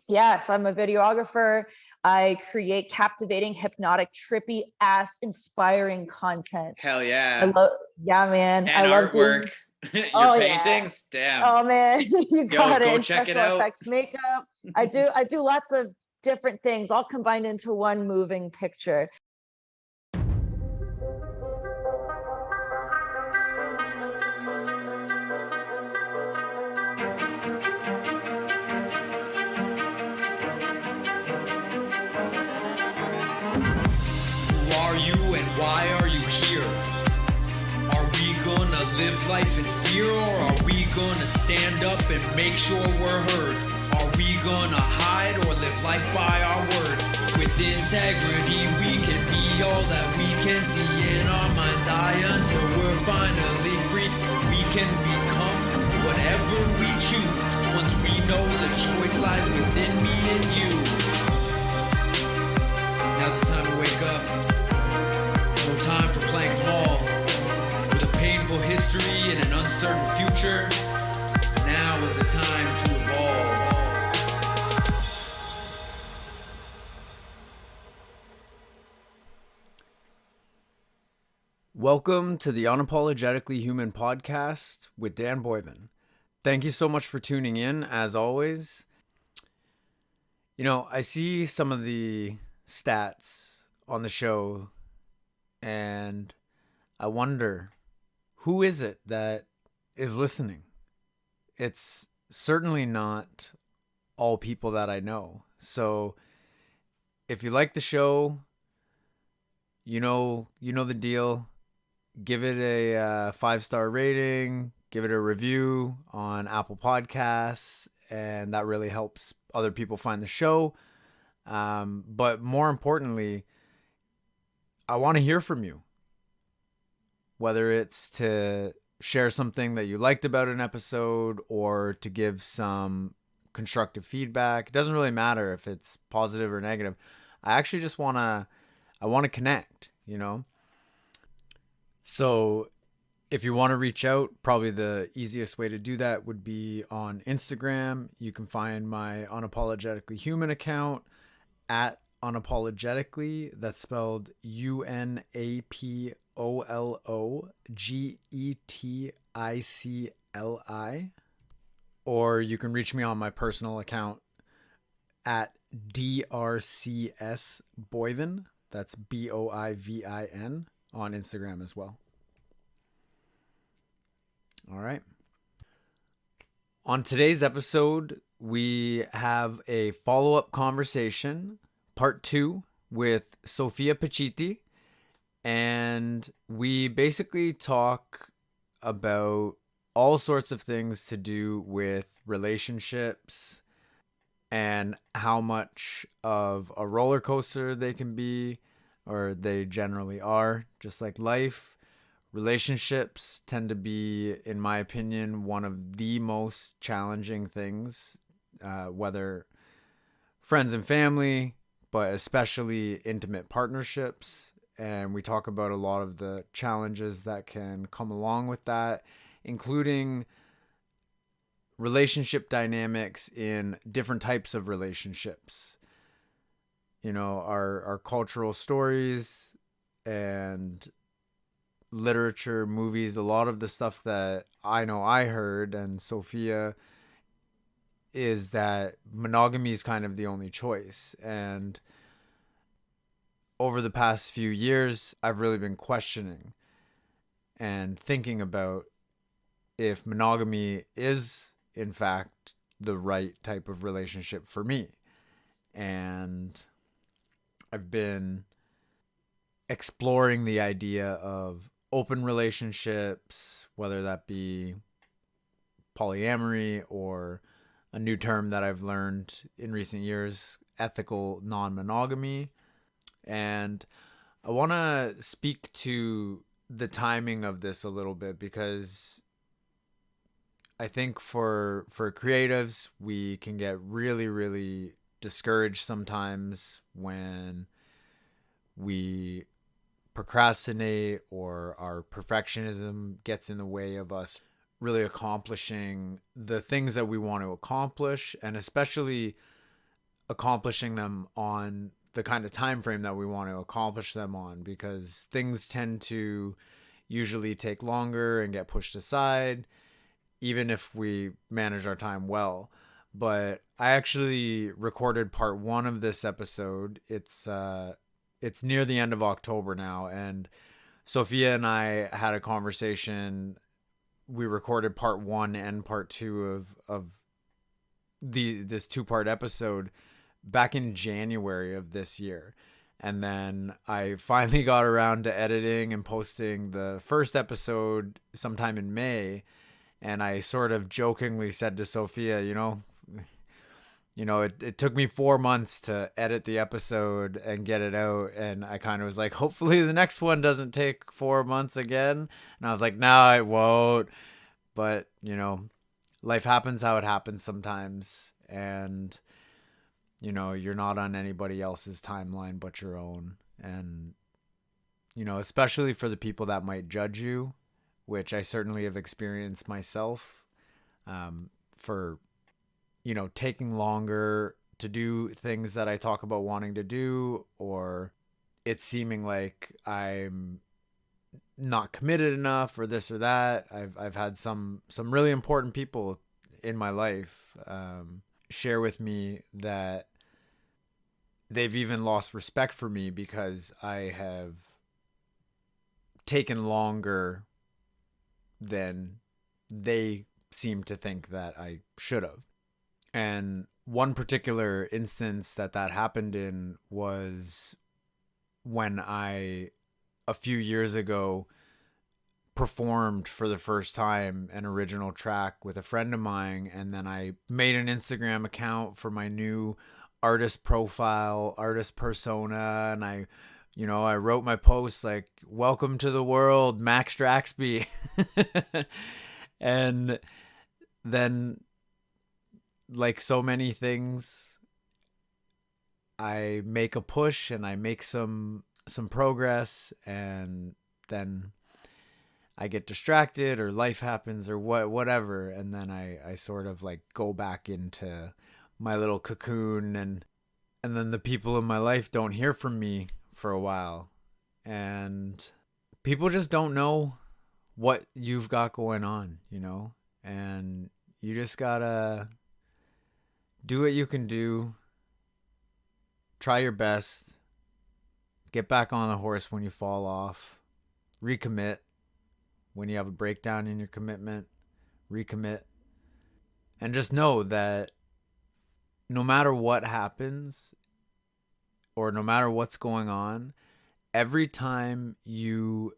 Yes, I'm a videographer. I create captivating, hypnotic, trippy ass inspiring content. Hell I yeah. love Yeah, man. I And love artwork. doing Your Oh yeah. paintings? Damn. Oh man, you Yo, got it. go And check it special out. effects makeup. I do lots of different things all combined into one moving picture. Who are you and why are you here? Are we gonna live life in fear, or are we gonna stand up and make sure we're heard? Are we gonna hide or live life by our word? With integrity we can be all that we can see in our mind's eye until we're finally free. We can become whatever we choose once we know the choice lies within me and you. Now's the time to wake up. No time for playing small. With a painful history and an uncertain future, now is the time to evolve. Welcome to the Unapologetically Human podcast with Dan Boyven. Thank you so much for tuning in, as always. You know, I see some of the stats on the show, and I wonder, who is it that is listening? It's certainly not all people that I know. So if you like the show, you know the deal. Give it a 5-star rating, give it a review on Apple Podcasts, and that really helps other people find the show. But more importantly, I want to hear from you. Whether it's to share something that you liked about an episode or to give some constructive feedback. It doesn't really matter if it's positive or negative. I actually just want to connect, you know? So if you want to reach out, probably the easiest way to do that would be on Instagram. You can find my Unapologetically Human account at Unapologetically. That's spelled UNAPOLOGETICLI. Or you can reach me on my personal account at DRCS Boyven. That's BOIVIN on Instagram as well. All right. On today's episode, we have a follow-up conversation, part 2, with Sofia Pacitti. And we basically talk about all sorts of things to do with relationships and how much of a roller coaster they can be, or they generally are, just like life. Relationships tend to be, in my opinion, one of the most challenging things, whether friends and family, but especially intimate partnerships. And we talk about a lot of the challenges that can come along with that, including relationship dynamics in different types of relationships. You know, our cultural stories and literature, movies, a lot of the stuff that I know I heard, and Sofia, is that monogamy is kind of the only choice. And over the past few years, I've really been questioning and thinking about if monogamy is, in fact, the right type of relationship for me. And I've been exploring the idea of open relationships, whether that be polyamory or a new term that I've learned in recent years, ethical non-monogamy. And I want to speak to the timing of this a little bit, because I think for creatives, we can get really, really discouraged sometimes when we procrastinate or our perfectionism gets in the way of us really accomplishing the things that we want to accomplish, and especially accomplishing them on the kind of time frame that we want to accomplish them on, because things tend to usually take longer and get pushed aside, even if we manage our time well. But I actually recorded part one of this episode. It's near the end of October now, and Sophia and I had a conversation. We recorded part one and part two of this 2-part episode back in January of this year. And then I finally got around to editing and posting the first episode sometime in May. And I sort of jokingly said to Sophia, it took me 4 months to edit the episode and get it out. And I kind of was like, hopefully the next one doesn't take 4 months again. And I was like, no, it won't. But, life happens how it happens sometimes. And, you're not on anybody else's timeline but your own. And, especially for the people that might judge you, which I certainly have experienced myself, for, taking longer to do things that I talk about wanting to do, or it seeming like I'm not committed enough or this or that. I've had some really important people in my life share with me that they've even lost respect for me because I have taken longer than they seem to think that I should have. And one particular instance that happened in was when I, a few years ago, performed for the first time an original track with a friend of mine. And then I made an Instagram account for my new artist profile, artist persona. And I wrote my post like, welcome to the world, Max Straxby. And then, like so many things, I make a push and I make some progress, and then I get distracted or life happens or whatever. And then I sort of like go back into my little cocoon, and then the people in my life don't hear from me for a while, and people just don't know what you've got going on, and you just gotta do what you can do, try your best, get back on the horse when you fall off, recommit when you have a breakdown in your commitment, recommit, and just know that no matter what happens or no matter what's going on, every time you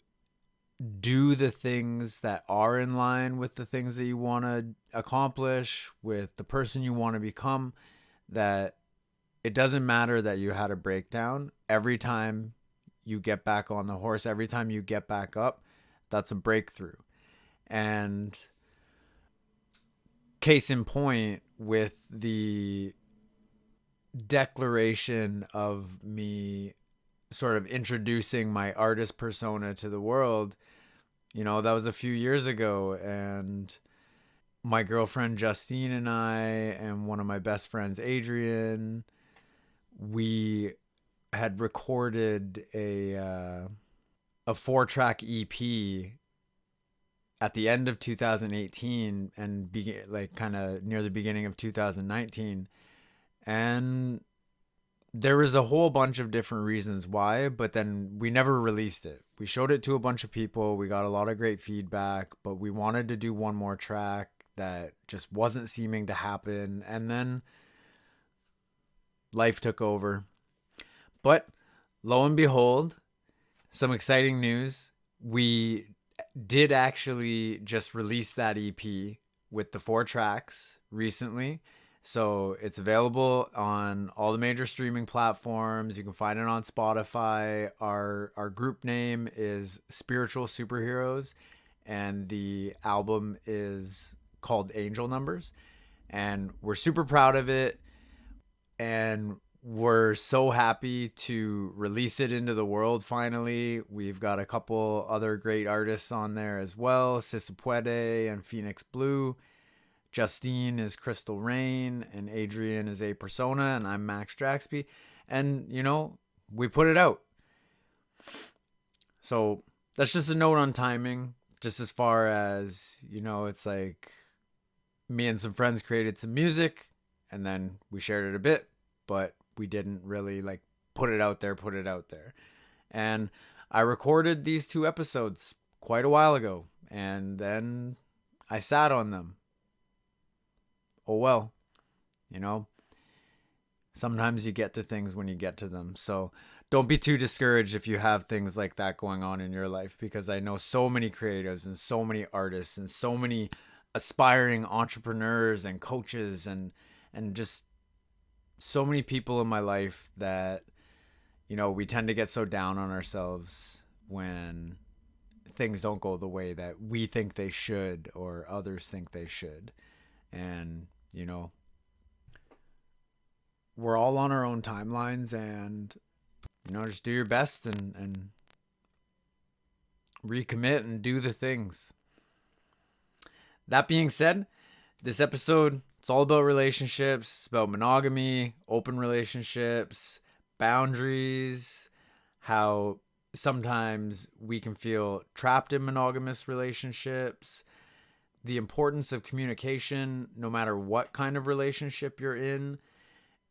do the things that are in line with the things that you want to accomplish, with the person you want to become, that it doesn't matter that you had a breakdown. Every time you get back on the horse, every time you get back up, that's a breakthrough. And case in point, with the declaration of me sort of introducing my artist persona to the world, that was a few years ago. And my girlfriend Justine and I, and one of my best friends Adrian, we had recorded a 4-track EP at the end of 2018 and kind of near the beginning of 2019. And there was a whole bunch of different reasons why, but then we never released it. We showed it to a bunch of people. We got a lot of great feedback, but we wanted to do one more track that just wasn't seeming to happen. And then life took over. But lo and behold, some exciting news. We did actually just release that EP with the 4 tracks recently. So it's available on all the major streaming platforms. You can find it on Spotify. Our group name is Spiritual Superheroes, and the album is called Angel Numbers. And we're super proud of it. And we're so happy to release it into the world finally. We've got a couple other great artists on there as well, Sisa Puede and Phoenix Blue, Justine is Crystal Rain, and Adrian is A Persona, and I'm Max Draxby. And, you know, we put it out. So that's just a note on timing, just as far as, you know, it's like me and some friends created some music and then we shared it a bit, but we didn't really like put it out there. And I recorded these 2 episodes quite a while ago, and then I sat on them. Oh well, you know, sometimes you get to things when you get to them. So don't be too discouraged if you have things like that going on in your life, because I know so many creatives and so many artists and so many aspiring entrepreneurs and coaches and just so many people in my life that, you know, we tend to get so down on ourselves when things don't go the way that we think they should or others think they should. And, you know, we're all on our own timelines, and, you know, just do your best and recommit and do the things. That being said, this episode, it's all about relationships. It's about monogamy, open relationships, boundaries, how sometimes we can feel trapped in monogamous relationships, the importance of communication no matter what kind of relationship you're in,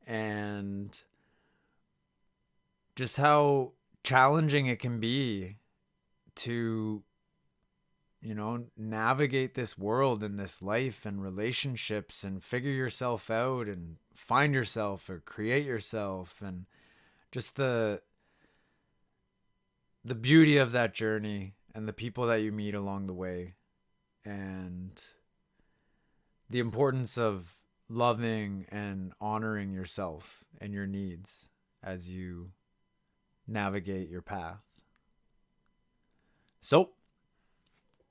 and just how challenging it can be to, you know, navigate this world and this life and relationships and figure yourself out and find yourself or create yourself, and just the beauty of that journey and the people that you meet along the way, and the importance of loving and honoring yourself and your needs as you navigate your path. So,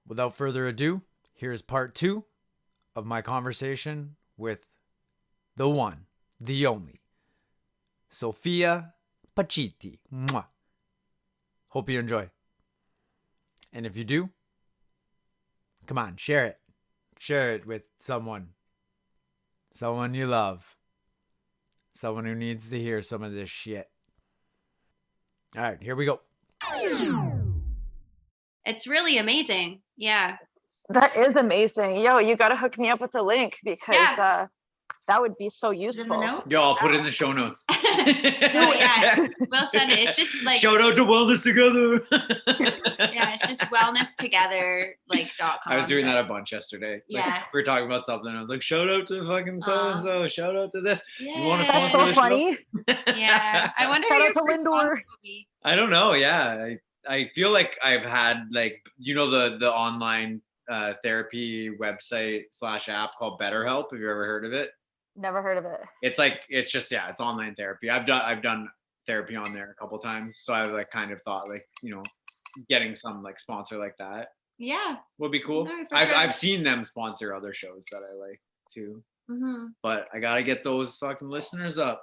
without further ado, here's part 2 of my conversation with the one, the only, Sofia Pacitti. Mwah. Hope you enjoy. And if you do, come on, share it. Share it with someone. Someone you love. Someone who needs to hear some of this shit. All right, here we go. It's really amazing. Yeah. That is amazing. Yo, you got to hook me up with a link, because that would be so useful. Yo, I'll put it in the show notes. Yeah, we'll send it. It's just like shout out to Wellness Together. yeah, it's just wellnesstogether.com. I was doing that a bunch yesterday. Like, Yeah. we were talking about something. I was like, shout out to fucking so and so. Shout out to this. Yeah. You want to That's sponsor so the show? funny. Yeah. I wonder Shout who out to your Lindor. first will be. I don't know. Yeah, I feel like I've had, like, you know, the online therapy website / app called BetterHelp. Have you ever heard of it? Never heard of it. It's like, it's just, yeah, it's online therapy. I've done therapy on there a couple times, so I like kind of thought, like, you know, getting some like sponsor like that Yeah. would be cool. No, for I've sure. I've seen them sponsor other shows that I like too, Mm-hmm. but I gotta get those fucking listeners up.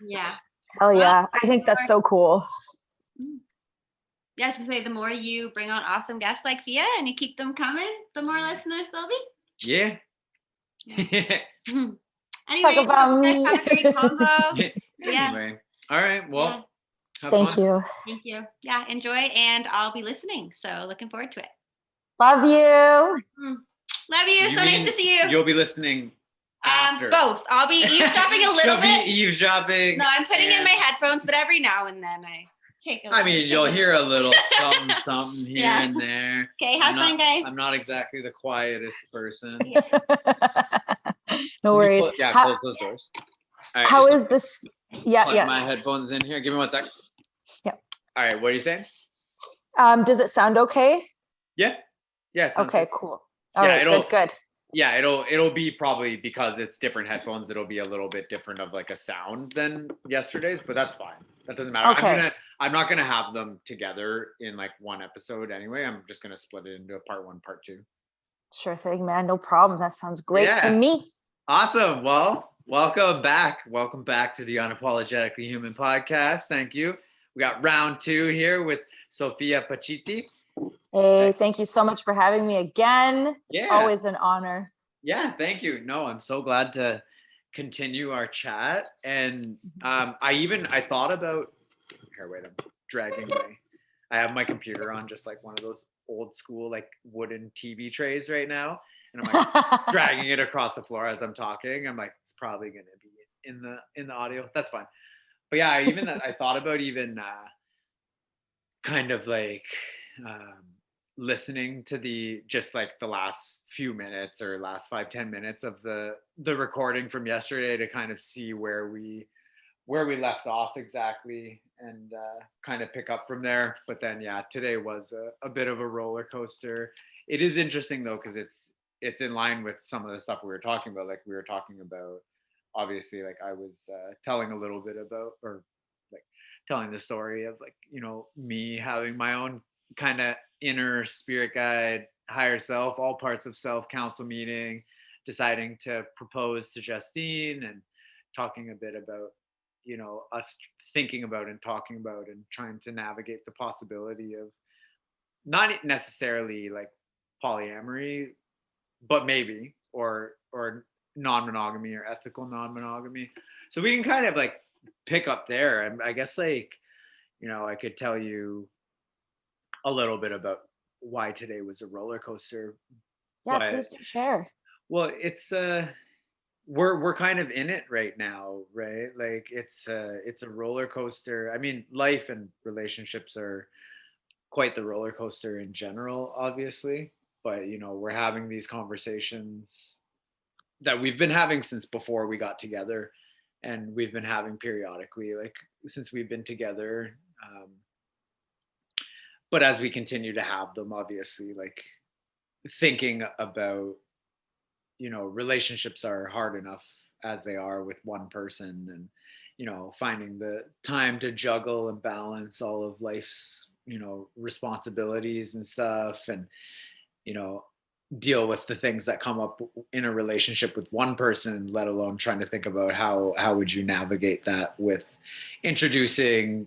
Yeah. Oh yeah, I think that's so cool. Yeah, I should say the more you bring on awesome guests like Fia and you keep them coming, the more listeners there'll be. Yeah. Anyway, Talk about you guys me. have a great combo. Yeah. Anyway, all right. Well, have Thank fun. you. Thank you. Yeah, enjoy, and I'll be listening. So looking forward to it. Love you. Love you. So nice to see you. You'll be listening after. Both. I'll be eavesdropping a little She'll bit. be eavesdropping. No, I'm putting in and- my headphones, but every now and then I take a I mean, you'll hear a little something here Yeah. and there. Okay, have fun, guys. I'm not exactly the quietest person. No worries. Close those doors. All right, How just is this? Yeah, plug yeah. my headphones in here. Give me 1 sec. Yep. All right, what are you saying? Does it sound okay? Yeah. Yeah. it sounds Okay, good. cool. All Yeah, right, good. Yeah, it'll be probably, because it's different headphones, it'll be a little bit different of like a sound than yesterday's, but that's fine. That doesn't matter. Okay. I'm not gonna have them together in like one episode anyway. I'm just gonna split it into a part 1, part 2. Sure thing, man. No problem. That sounds great Yeah. to me. Awesome. Well, welcome back. Welcome back to the Unapologetically Human podcast. Thank you. We got round 2 here with Sofia Pacitti. Hey, thank you so much for having me again. Yeah. It's always an honor. Yeah, thank you. No, I'm so glad to continue our chat. And I thought about here, wait, I'm dragging I have my computer on just like one of those old school like wooden TV trays right now. And I'm like dragging it across the floor as I'm talking. I'm like, it's probably gonna be in the audio. That's fine. But yeah, I thought about even kind of like um, listening to the just like the last few minutes or last 5-10 minutes of the recording from yesterday to kind of see where we left off exactly and kind of pick up from there. But then yeah, today was a bit of a roller coaster. It is interesting though because it's in line with some of the stuff we were talking about. Like we were talking about obviously like I was telling a little bit about or like telling the story of like me having my own kind of inner spirit guide, higher self, all parts of self council meeting, deciding to propose to Justine and talking a bit about us thinking about and talking about and trying to navigate the possibility of not necessarily like polyamory but maybe or non-monogamy or ethical non-monogamy. So we can kind of like pick up there. And I guess like I could tell you a little bit about why today was a roller coaster. Yeah, But please do share. well, it's we're kind of in it right now, right? Like it's a roller coaster. I mean, life and relationships are quite the roller coaster in general, obviously. But we're having these conversations that we've been having since before we got together, and we've been having periodically, like since we've been together. But as we continue to have them, obviously, like thinking about relationships are hard enough as they are with one person, and finding the time to juggle and balance all of life's responsibilities and stuff, and deal with the things that come up in a relationship with one person, let alone trying to think about how would you navigate that with introducing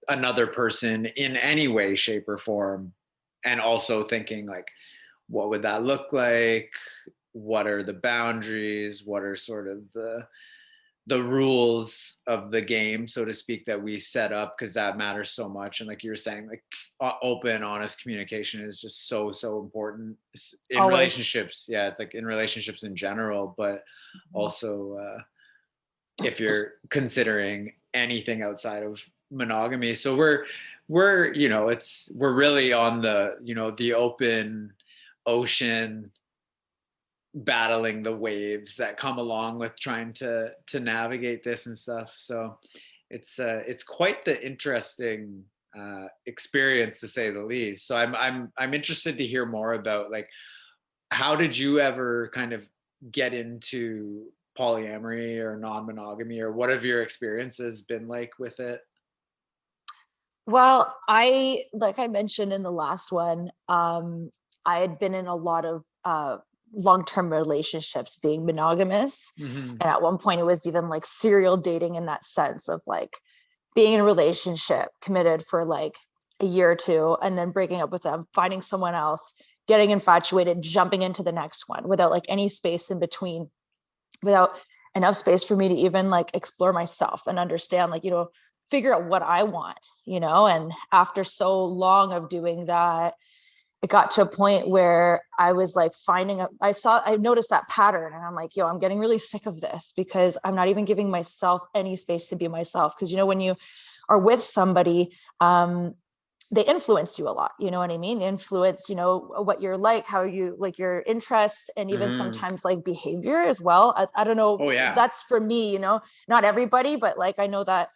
another person in any way, shape, or form, and also thinking like what would that look like, what are the boundaries, what are sort of the rules of the game, so to speak, that we set up, because that matters so much. And like you were saying, like open, honest communication is just so important in Always. relationships. Yeah, it's like in relationships in general, but also if you're considering anything outside of monogamy. So we're we're really on the the open ocean, battling the waves that come along with trying to navigate this and stuff. So it's quite the interesting experience, to say the least. So I'm interested to hear more about like how did you ever kind of get into polyamory or non-monogamy, or what have your experiences been like with it? Well, like I mentioned in the last one, I had been in a lot of long-term relationships, being monogamous. Mm-hmm. And at one point it was even like serial dating, in that sense of like being in a relationship, committed for like a year or two, and then breaking up with them, finding someone else, getting infatuated, jumping into the next one without like any space in between, without enough space for me to even like explore myself and understand, like, figure out what I want, and after so long of doing that, it got to a point where I was like I noticed that pattern, and I'm like, I'm getting really sick of this, because I'm not even giving myself any space to be myself. Because when you are with somebody, they influence you a lot, you know what I mean? They influence, what you're like, how you like, your interests, and even sometimes like behavior as well. I don't know. Oh yeah. That's for me, not everybody, but like I know that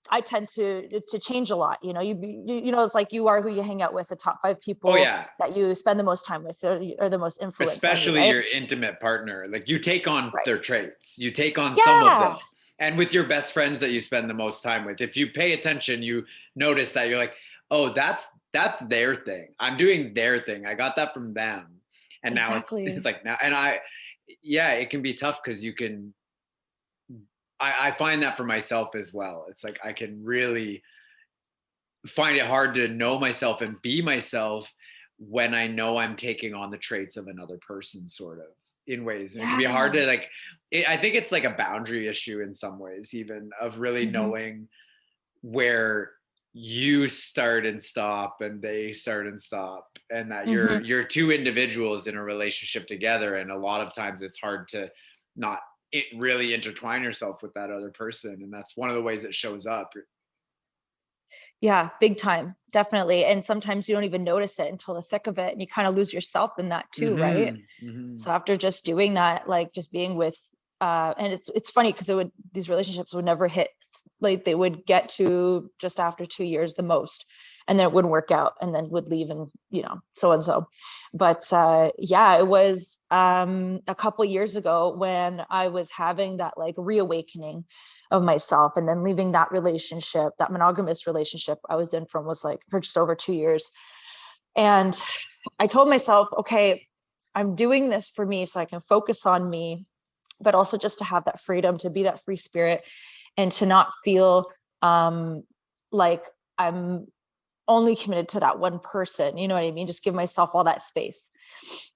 I tend to change a lot. It's like you are who you hang out with, the top 5 people that you spend the most time with, or the most influence. Especially on you, right? your intimate partner. Like you take on their traits. You take on Yeah. some of them. And with your best friends that you spend the most time with, if you pay attention, you notice that you're like, oh, that's their thing. I'm doing their thing. I got that from them. And Exactly. now it's like now, and it can be tough because you can, I find that for myself as well. It's like I can really find it hard to know myself and be myself when I know I'm taking on the traits of another person, sort of, in ways. And it can be Yeah. hard to like, I think it's like a boundary issue in some ways, even, of really knowing where you start and stop and they start and stop, and that you're two individuals in a relationship together. And a lot of times it's hard to not really intertwine yourself with that other person. And that's one of the ways it shows up. Yeah, big time, definitely. And sometimes you don't even notice it until the thick of it, and you kind of lose yourself in that too, right? So after just doing that, like just being with, and it's funny because these relationships would never hit, like they would get to just after 2 years the most, and then it wouldn't work out, and then would leave, and so and so. But yeah, it was a couple years ago when I was having that like reawakening of myself, and then leaving that relationship, that monogamous relationship I was in for just over 2 years. And I told myself, okay, I'm doing this for me so I can focus on me, but also just to have that freedom, to be that free spirit, and to not feel like I'm only committed to that one person. You know what I mean? Just give myself all that space.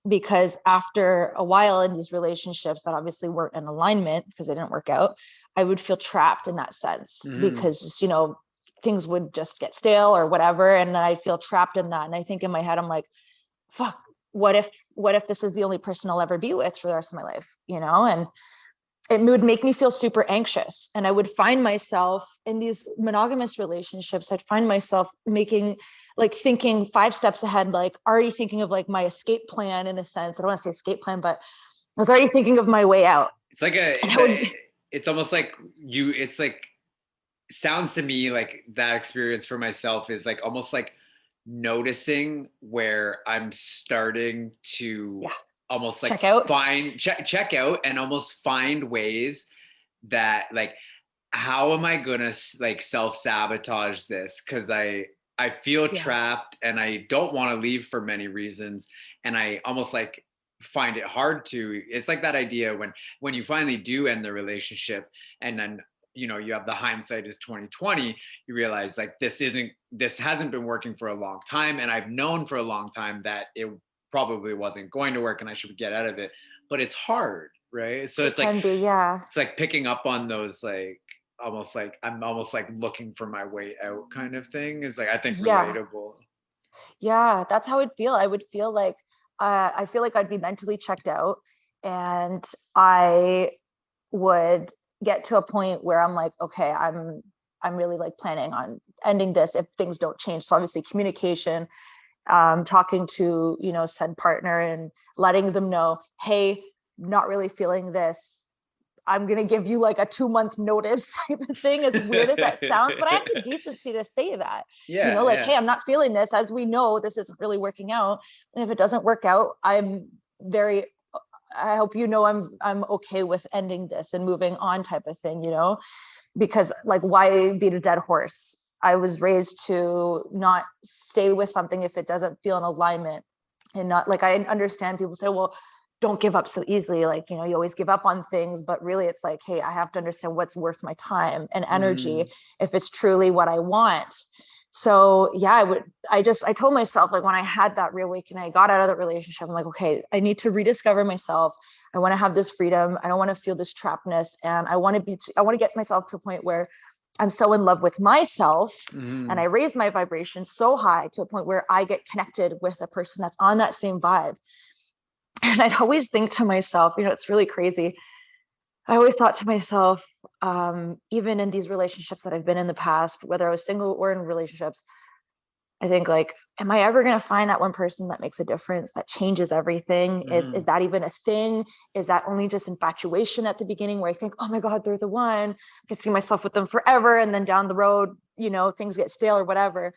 Because after a while in these relationships that obviously weren't in alignment because they didn't work out, I would feel trapped in that sense, because, things would just get stale or whatever. And then I'd feel trapped in that. And I think in my head, I'm like, fuck, what if this is the only person I'll ever be with for the rest of my life, and it would make me feel super anxious. And I would find myself in these monogamous relationships, I'd find myself thinking 5 steps ahead, like already thinking of like my escape plan, in a sense. I don't want to say escape plan, but I was already thinking of my way out. It's like it's almost like sounds to me like that experience for myself is like almost like noticing where I'm starting to almost like check out and almost find ways that like, how am I gonna like self-sabotage this? Because I feel trapped and I don't want to leave for many reasons, and I almost like find it hard to. It's like that idea when you finally do end the relationship, and then you have the hindsight is 2020. You realize like this hasn't been working for a long time, and I've known for a long time that it probably wasn't going to work and I should get out of it. But it's hard, right? So it's like picking up on those like almost like I'm almost like looking for my way out kind of thing is like, I think, relatable. Yeah, that's how it'd feel. I would feel like I feel like I'd be mentally checked out, and I would get to a point where I'm like, okay, I'm really like planning on ending this if things don't change. So obviously communication, talking to said partner and letting them know, hey, not really feeling this, I'm gonna give you like a 2-month notice type of thing, as weird as that sounds. But I have the decency to say that, hey, I'm not feeling this, as we know this isn't really working out, and if it doesn't work out, I hope I'm okay with ending this and moving on type of thing, because like, why beat a dead horse? I was raised to not stay with something if it doesn't feel in alignment. And not like, I understand people say, well, don't give up so easily. Like, you always give up on things, but really it's like, hey, I have to understand what's worth my time and energy if it's truly what I want. So yeah, I told myself, like, when I had that reawakening, I got out of that relationship, I'm like, okay, I need to rediscover myself. I want to have this freedom. I don't want to feel this trappedness. And I want to get myself to a point where I'm so in love with myself, and I raise my vibration so high to a point where I get connected with a person that's on that same vibe. And I'd always think to myself, it's really crazy. I always thought to myself, even in these relationships that I've been in the past, whether I was single or in relationships, I think like, am I ever going to find that one person that makes a difference, that changes everything? Is that even a thing? Is that only just infatuation at the beginning where I think, oh my God, they're the one, I can see myself with them forever. And then down the road, things get stale or whatever.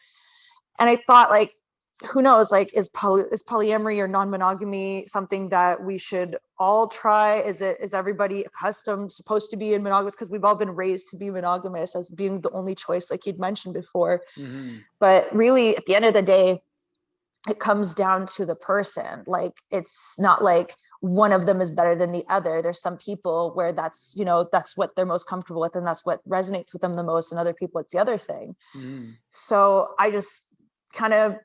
And I thought, like, who knows, like, is polyamory or non-monogamy something that we should all try? Is everybody supposed to be in monogamous? Because we've all been raised to be monogamous as being the only choice, like you'd mentioned before. But really, at the end of the day, it comes down to the person. Like, it's not like one of them is better than the other. There's some people where that's what they're most comfortable with, and that's what resonates with them the most, and other people it's the other thing. So I just kind of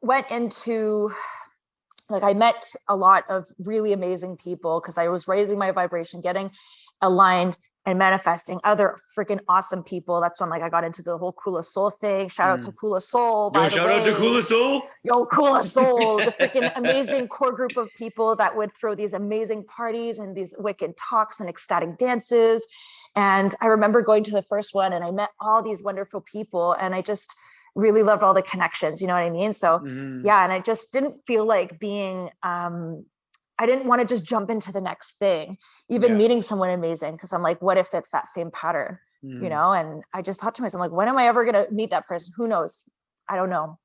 went into, like, I met a lot of really amazing people because I was raising my vibration, getting aligned and manifesting other freaking awesome people. That's when, like, I got into the whole Kula Soul thing. Shout out to Kula Soul, by the way. Shout out to Kula Soul. Yo, Kula Soul, the freaking amazing core group of people that would throw these amazing parties and these wicked talks and ecstatic dances. And I remember going to the first one and I met all these wonderful people, and I just really loved all the connections, you know what I mean? So yeah, and I just didn't feel like being, I didn't want to just jump into the next thing, even meeting someone amazing, because I'm like, what if it's that same pattern, you know? And I just thought to myself, like, when am I ever going to meet that person? Who knows? I don't know.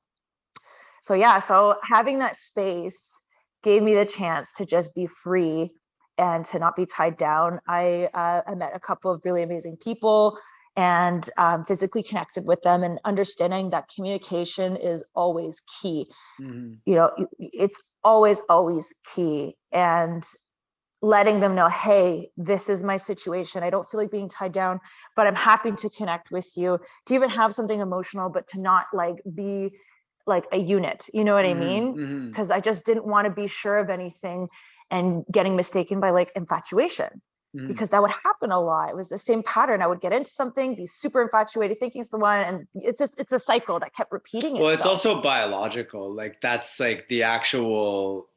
So yeah, so having that space gave me the chance to just be free and to not be tied down. I met a couple of really amazing people and physically connected with them, and understanding that communication is always key. You know, it's always key. And letting them know, hey, this is my situation. I don't feel like being tied down, but I'm happy to connect with you, to even have something emotional, but to not like be like a unit, you know what I mean? Because I just didn't want to be sure of anything and getting mistaken by like infatuation, because that would happen a lot. It was the same pattern. I would get into something, be super infatuated, thinking it's the one, and it's a cycle that kept repeating itself. Well, it's also biological. Like, that's like the actual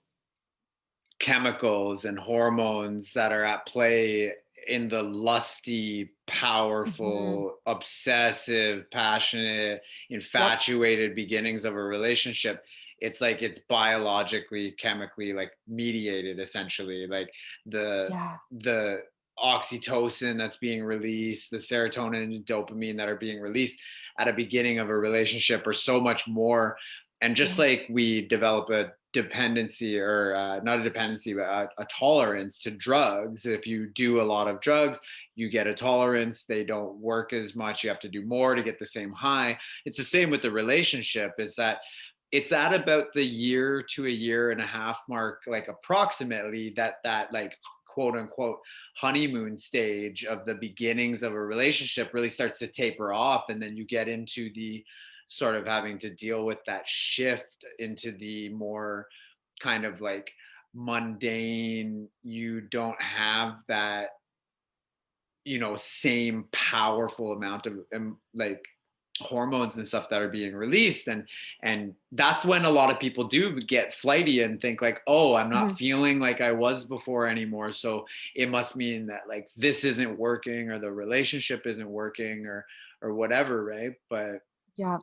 chemicals and hormones that are at play in the lusty, powerful, obsessive, passionate, infatuated beginnings of a relationship. It's like, it's biologically, chemically like mediated, essentially. Like the oxytocin that's being released, the serotonin and dopamine that are being released at a beginning of a relationship are so much more. And just like we develop a dependency, or not a dependency, but a tolerance to drugs. If you do a lot of drugs, you get a tolerance. They don't work as much. You have to do more to get the same high. It's the same with the relationship, is that it's at about the year to a year and a half mark, like approximately, that like quote unquote honeymoon stage of the beginnings of a relationship really starts to taper off. And then you get into the sort of having to deal with that shift into the more kind of like mundane. You don't have that, you know, same powerful amount of like hormones and stuff that are being released, and that's when a lot of people do get flighty and think like, oh, I'm not feeling like I was before anymore, so it must mean that like this isn't working, or the relationship isn't working, or whatever, right? But yeah,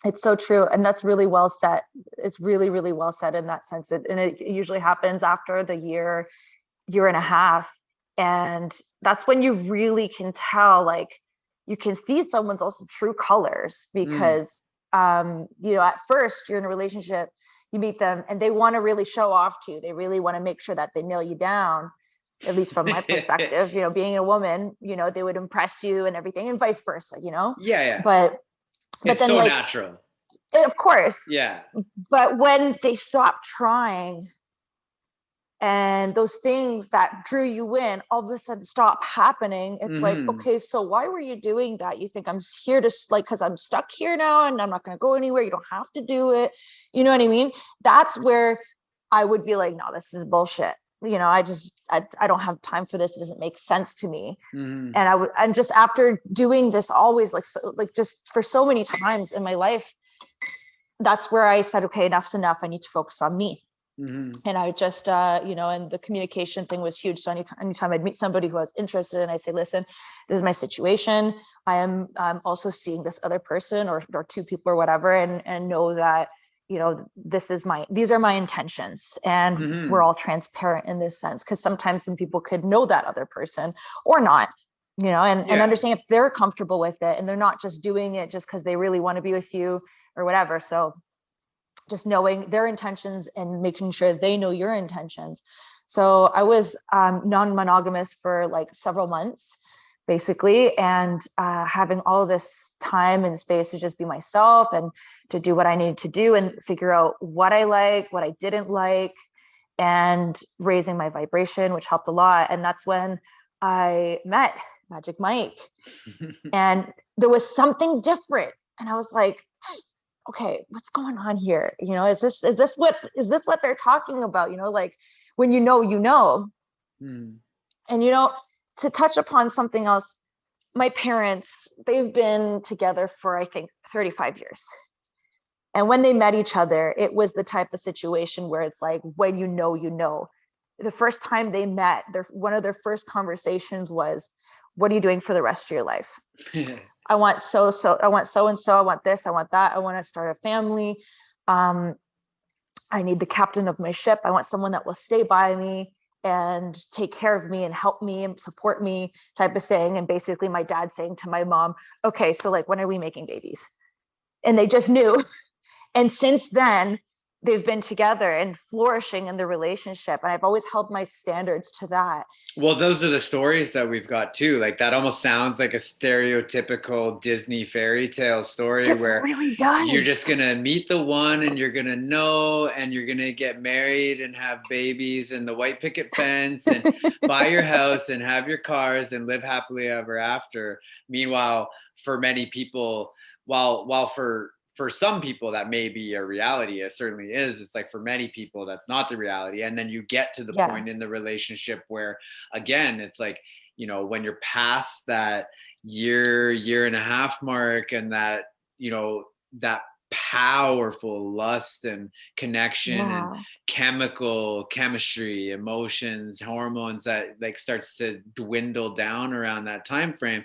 it's so true. And that's really well said. It's really, really well said in that sense. And it usually happens after the year and a half. And that's when you really can tell, like, you can see someone's also true colors, because, you know, at first you're in a relationship, you meet them and they want to really show off to you. They really want to make sure that they nail you down, at least from my perspective, you know, being a woman, you know, they would impress you and everything, and vice versa, you know? But it's then, so like, natural. Of course. Yeah. But when they stop trying, and those things that drew you in all of a sudden stop happening, it's like, okay, so why were you doing that? You think I'm here to, like, because I'm stuck here now and I'm not going to go anywhere. You don't have to do it. You know what I mean? That's where I would be like, no, this is bullshit. You know, I don't have time for this. It doesn't make sense to me. And just after doing this always, like, so, like, just for so many times in my life, that's where I said, okay, enough's enough. I need to focus on me. And I would just, you know, and the communication thing was huge. So anytime I'd meet somebody who was interested, and I say, listen, this is my situation. I'm also seeing this other person, or two people or whatever, and know that, you know, these are my intentions, and we're all transparent in this sense. Because sometimes some people could know that other person or not, you know, and understand if they're comfortable with it, and they're not just doing it just because they really want to be with you or whatever. So just knowing their intentions and making sure they know your intentions. So I was non-monogamous for like several months, basically, and having all this time and space to just be myself and to do what I needed to do and figure out what I liked, what I didn't like, and raising my vibration, which helped a lot. And that's when I met Magic Mike. And there was something different. And I was like, okay, what's going on here? You know, is this what they're talking about? You know, like when you know, Mm. and, you know, to touch upon something else, my parents, they've been together for, I think, 35 years. And when they met each other, it was the type of situation where it's like, when you know, you know. The first time they met, one of their first conversations was, what are you doing for the rest of your life? I want I want so and so, I want this, I want that, I want to start a family. I need the captain of my ship. I want someone that will stay by me and take care of me and help me and support me, type of thing. And basically my dad saying to my mom, okay, so like, when are we making babies? And they just knew. And since then, they've been together and flourishing in the relationship. And I've always held my standards to that. Well, those are the stories that we've got too. Like that almost sounds like a stereotypical Disney fairy tale story It where really does. you're just going to meet the one and you're going to know and you're going to get married and have babies and the white picket fence and buy your house and have your cars and live happily ever after. Meanwhile, for many people, while for some people that may be a reality, it certainly is. It's like for many people that's not the reality. And then you get to the point in the relationship where, again, it's like, you know, when you're past that year and a half mark, and that, you know, that powerful lust and connection and chemistry, emotions, hormones that like starts to dwindle down around that time frame.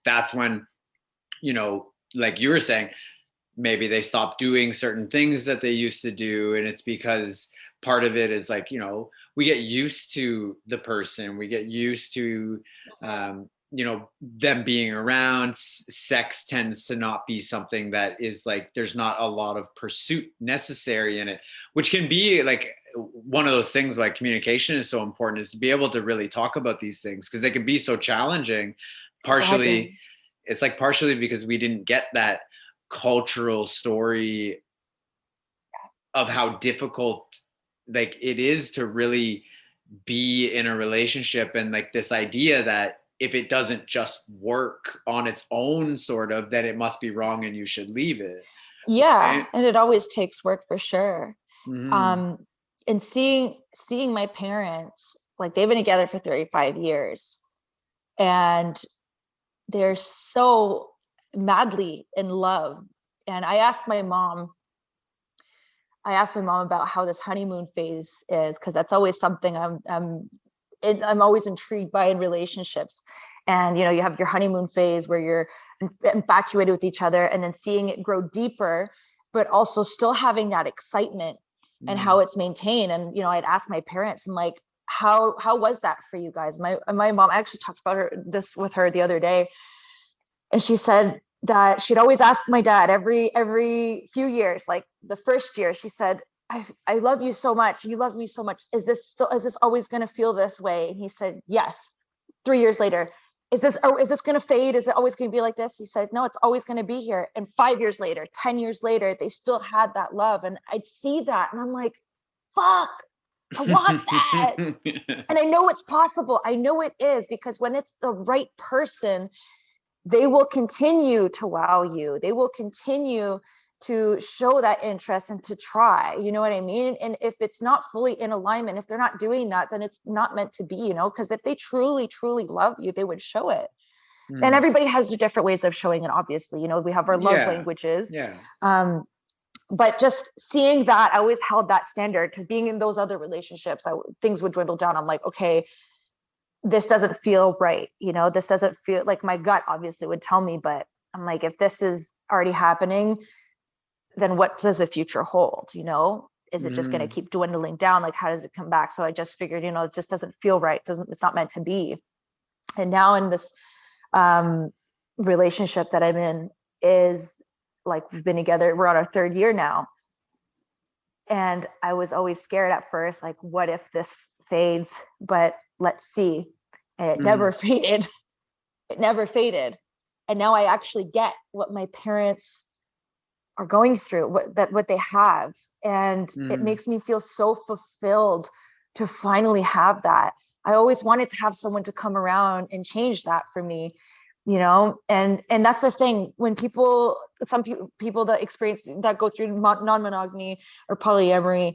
That's when, you know, like you were saying, maybe they stop doing certain things that they used to do. And it's because part of it is like, you know, we get used to the person, we get used to, you know, them being around. Sex tends to not be something that is like, there's not a lot of pursuit necessary in it, which can be like one of those things. Like communication is so important, is to be able to really talk about these things, because they can be so challenging. Partially, it's like partially because we didn't get that cultural story of how difficult like it is to really be in a relationship, and like this idea that if it doesn't just work on its own, sort of, that it must be wrong and you should leave it. Right? And it always takes work, for sure. Mm-hmm. And seeing my parents, like they've been together for 35 years and they're so madly in love. And I asked my mom about how this honeymoon phase is, because that's always something I'm always intrigued by in relationships. And, you know, you have your honeymoon phase where you're infatuated with each other, and then seeing it grow deeper, but also still having that excitement and how it's maintained. And, you know, I'd ask my parents, and like, how was that for you guys? My mom, I actually talked about this with her the other day. And she said that she'd always ask my dad every few years, like the first year, she said, I love you so much. You love me so much. Is this always going to feel this way? And he said, yes. 3 years later, is this going to fade? Is it always going to be like this? He said, no, it's always going to be here. And 5 years later, 10 years later, they still had that love. And I'd see that and I'm like, fuck, I want that. And I know it's possible. I know it is, because when it's the right person, they will continue to wow you. They will continue to show that interest and to try, you know what I mean? And if it's not fully in alignment, if they're not doing that, then it's not meant to be, you know, because if they truly, truly love you, they would show it. And everybody has their different ways of showing it, obviously, you know, we have our love languages. But just seeing that, I always held that standard, because being in those other relationships, things would dwindle down. I'm like, okay, this doesn't feel right. You know, this doesn't feel like, my gut obviously would tell me, but I'm like, if this is already happening, then what does the future hold? You know, is it just going to keep dwindling down? Like, how does it come back? So I just figured, you know, it just doesn't feel right. It's not meant to be. And now in this relationship that I'm in, is like, we've been together, we're on our 3rd year now. And I was always scared at first, like, what if this fades? But let's see. And it never faded. It never faded. And now I actually get what my parents are going through, what they have. And it makes me feel so fulfilled to finally have that. I always wanted to have someone to come around and change that for me. you know, and that's the thing, when some people that experience, that go through non-monogamy or polyamory,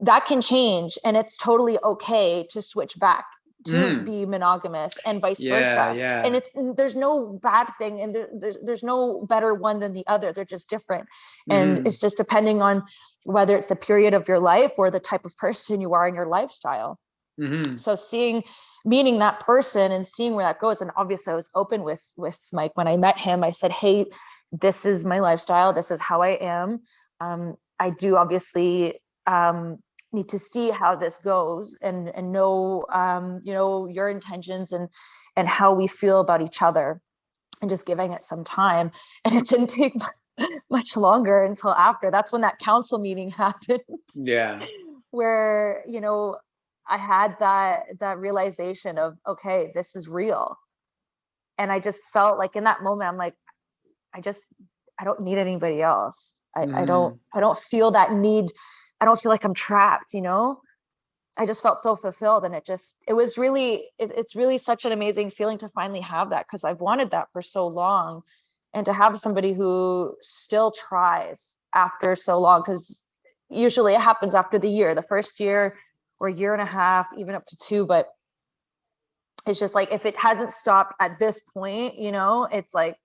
that can change, and it's totally okay to switch back to be monogamous and vice versa. And there's no bad thing, and there's no better one than the other. They're just different. And it's just depending on whether it's the period of your life or the type of person you are in your lifestyle. So meeting that person and seeing where that goes. And obviously I was open with Mike when I met him. I said, hey, this is my lifestyle, this is how I am. I do obviously need to see how this goes, and know you know, your intentions and how we feel about each other, and just giving it some time. And it didn't take much longer until after. That's when that council meeting happened. Where, you know, I had that realization of, okay, this is real. And I just felt like in that moment, I'm like, I don't need anybody else. I don't feel that need. I don't feel like I'm trapped, you know. I just felt so fulfilled, and it's really such an amazing feeling to finally have that, because I've wanted that for so long, and to have somebody who still tries after so long, because usually it happens after the first year or year and a half, even up to 2, but it's just like, if it hasn't stopped at this point, you know, it's like,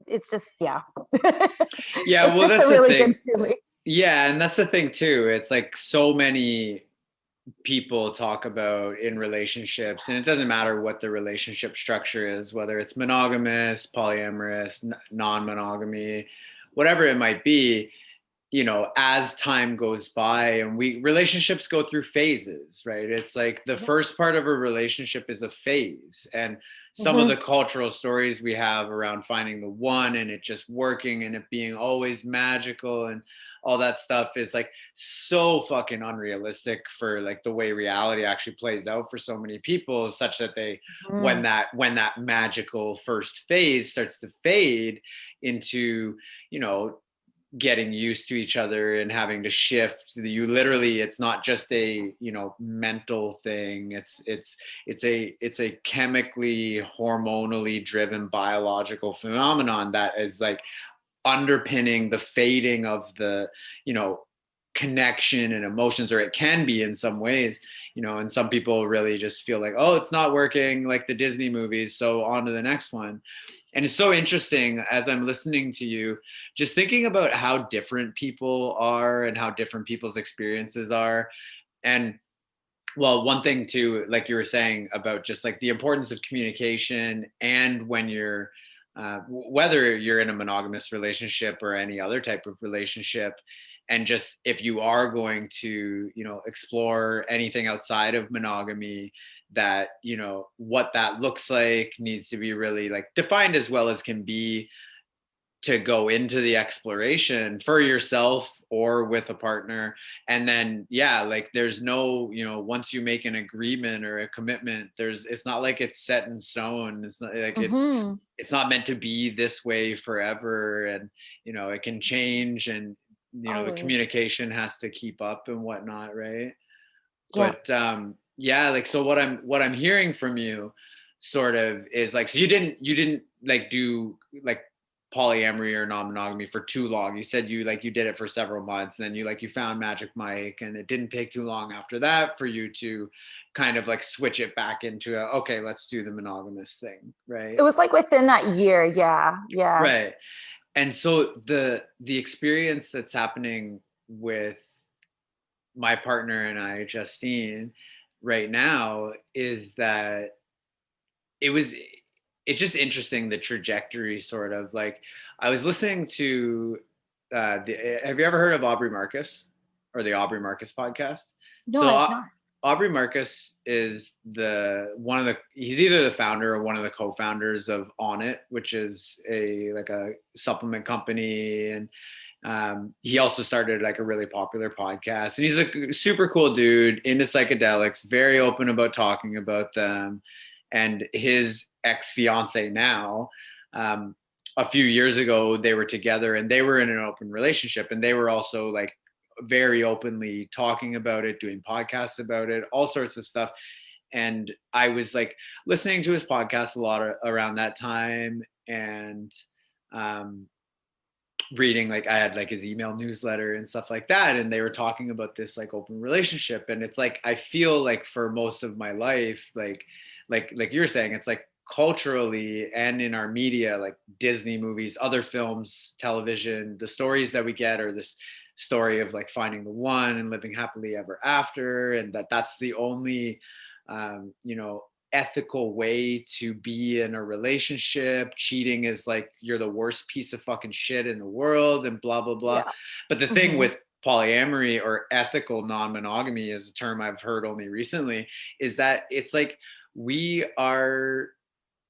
it's just, yeah. It's well, just a really good feeling. Yeah, and that's the thing too. It's like so many people talk about in relationships, and it doesn't matter what the relationship structure is, whether it's monogamous, polyamorous, non-monogamy, whatever it might be, you know, as time goes by, and relationships go through phases, right? It's like the first part of a relationship is a phase, and some of the cultural stories we have around finding the one and it just working and it being always magical and all that stuff is like so fucking unrealistic for like the way reality actually plays out for so many people, such that they when that magical first phase starts to fade into, you know, getting used to each other and having to shift, you literally, it's not just a, you know, mental thing, it's a chemically, hormonally driven biological phenomenon that is like underpinning the fading of the, you know, connection and emotions, or it can be in some ways, you know, and some people really just feel like, oh, it's not working, like the Disney movies, so on to the next one. And it's so interesting as I'm listening to you, just thinking about how different people are and how different people's experiences are. And well, one thing too, like you were saying about just like the importance of communication, and when you're whether you're in a monogamous relationship or any other type of relationship, and just if you are going to, you know, explore anything outside of monogamy, that, you know, what that looks like needs to be really like defined as well as can be, to go into the exploration for yourself or with a partner. And then, yeah, like there's no, you know, once you make an agreement or a commitment, it's not like it's set in stone. It's not like it's not meant to be this way forever. And, you know, it can change, and, you know, the communication has to keep up and whatnot. Right. Yeah. But, yeah, like, so what I'm hearing from you sort of is like, so you didn't like do like polyamory or non-monogamy for too long. You said you did it for several months, and then you found Magic Mike, and it didn't take too long after that for you to kind of like switch it back into okay, let's do the monogamous thing, right? It was like within that year. Yeah. Right. And so the experience that's happening with my partner and I, Justine, right now is that it's just interesting, the trajectory, sort of like, I was listening to have you ever heard of Aubrey Marcus or the Aubrey Marcus podcast? No, I've not. Aubrey Marcus is he's either the founder or one of the co-founders of On It, which is a supplement company, and he also started like a really popular podcast, and he's a super cool dude into psychedelics, very open about talking about them. And his ex-fiance now, a few years ago, they were together and they were in an open relationship, and they were also like very openly talking about it, doing podcasts about it, all sorts of stuff. And I was like listening to his podcast a lot around that time, and reading, like I had like his email newsletter and stuff like that, and they were talking about this like open relationship. And it's like I feel like for most of my life, like you're saying, it's like culturally and in our media, like Disney movies, other films, television, the stories that we get are this story of like finding the one and living happily ever after, and that's the only you know, ethical way to be in a relationship. Cheating is like you're the worst piece of fucking shit in the world, and blah blah blah. Yeah. But the thing with polyamory, or ethical non-monogamy is a term I've heard only recently, is that it's like we are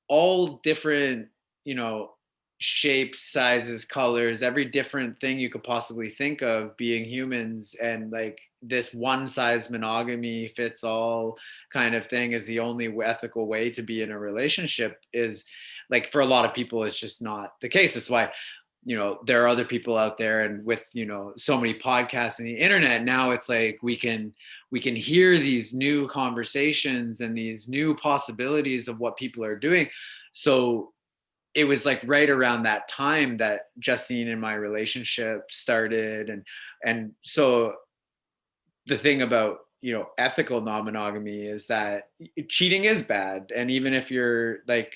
all different, you know, shapes, sizes, colors, every different thing you could possibly think of, being humans. And like this one size monogamy fits all kind of thing is the only ethical way to be in a relationship, is like, for a lot of people it's just not the case. That's why, you know, there are other people out there, and with, you know, so many podcasts and the internet now, it's like we can hear these new conversations and these new possibilities of what people are doing. So it was like right around that time that Justine and my relationship started. And so the thing about, you know, ethical non-monogamy is that cheating is bad. And even if you're like,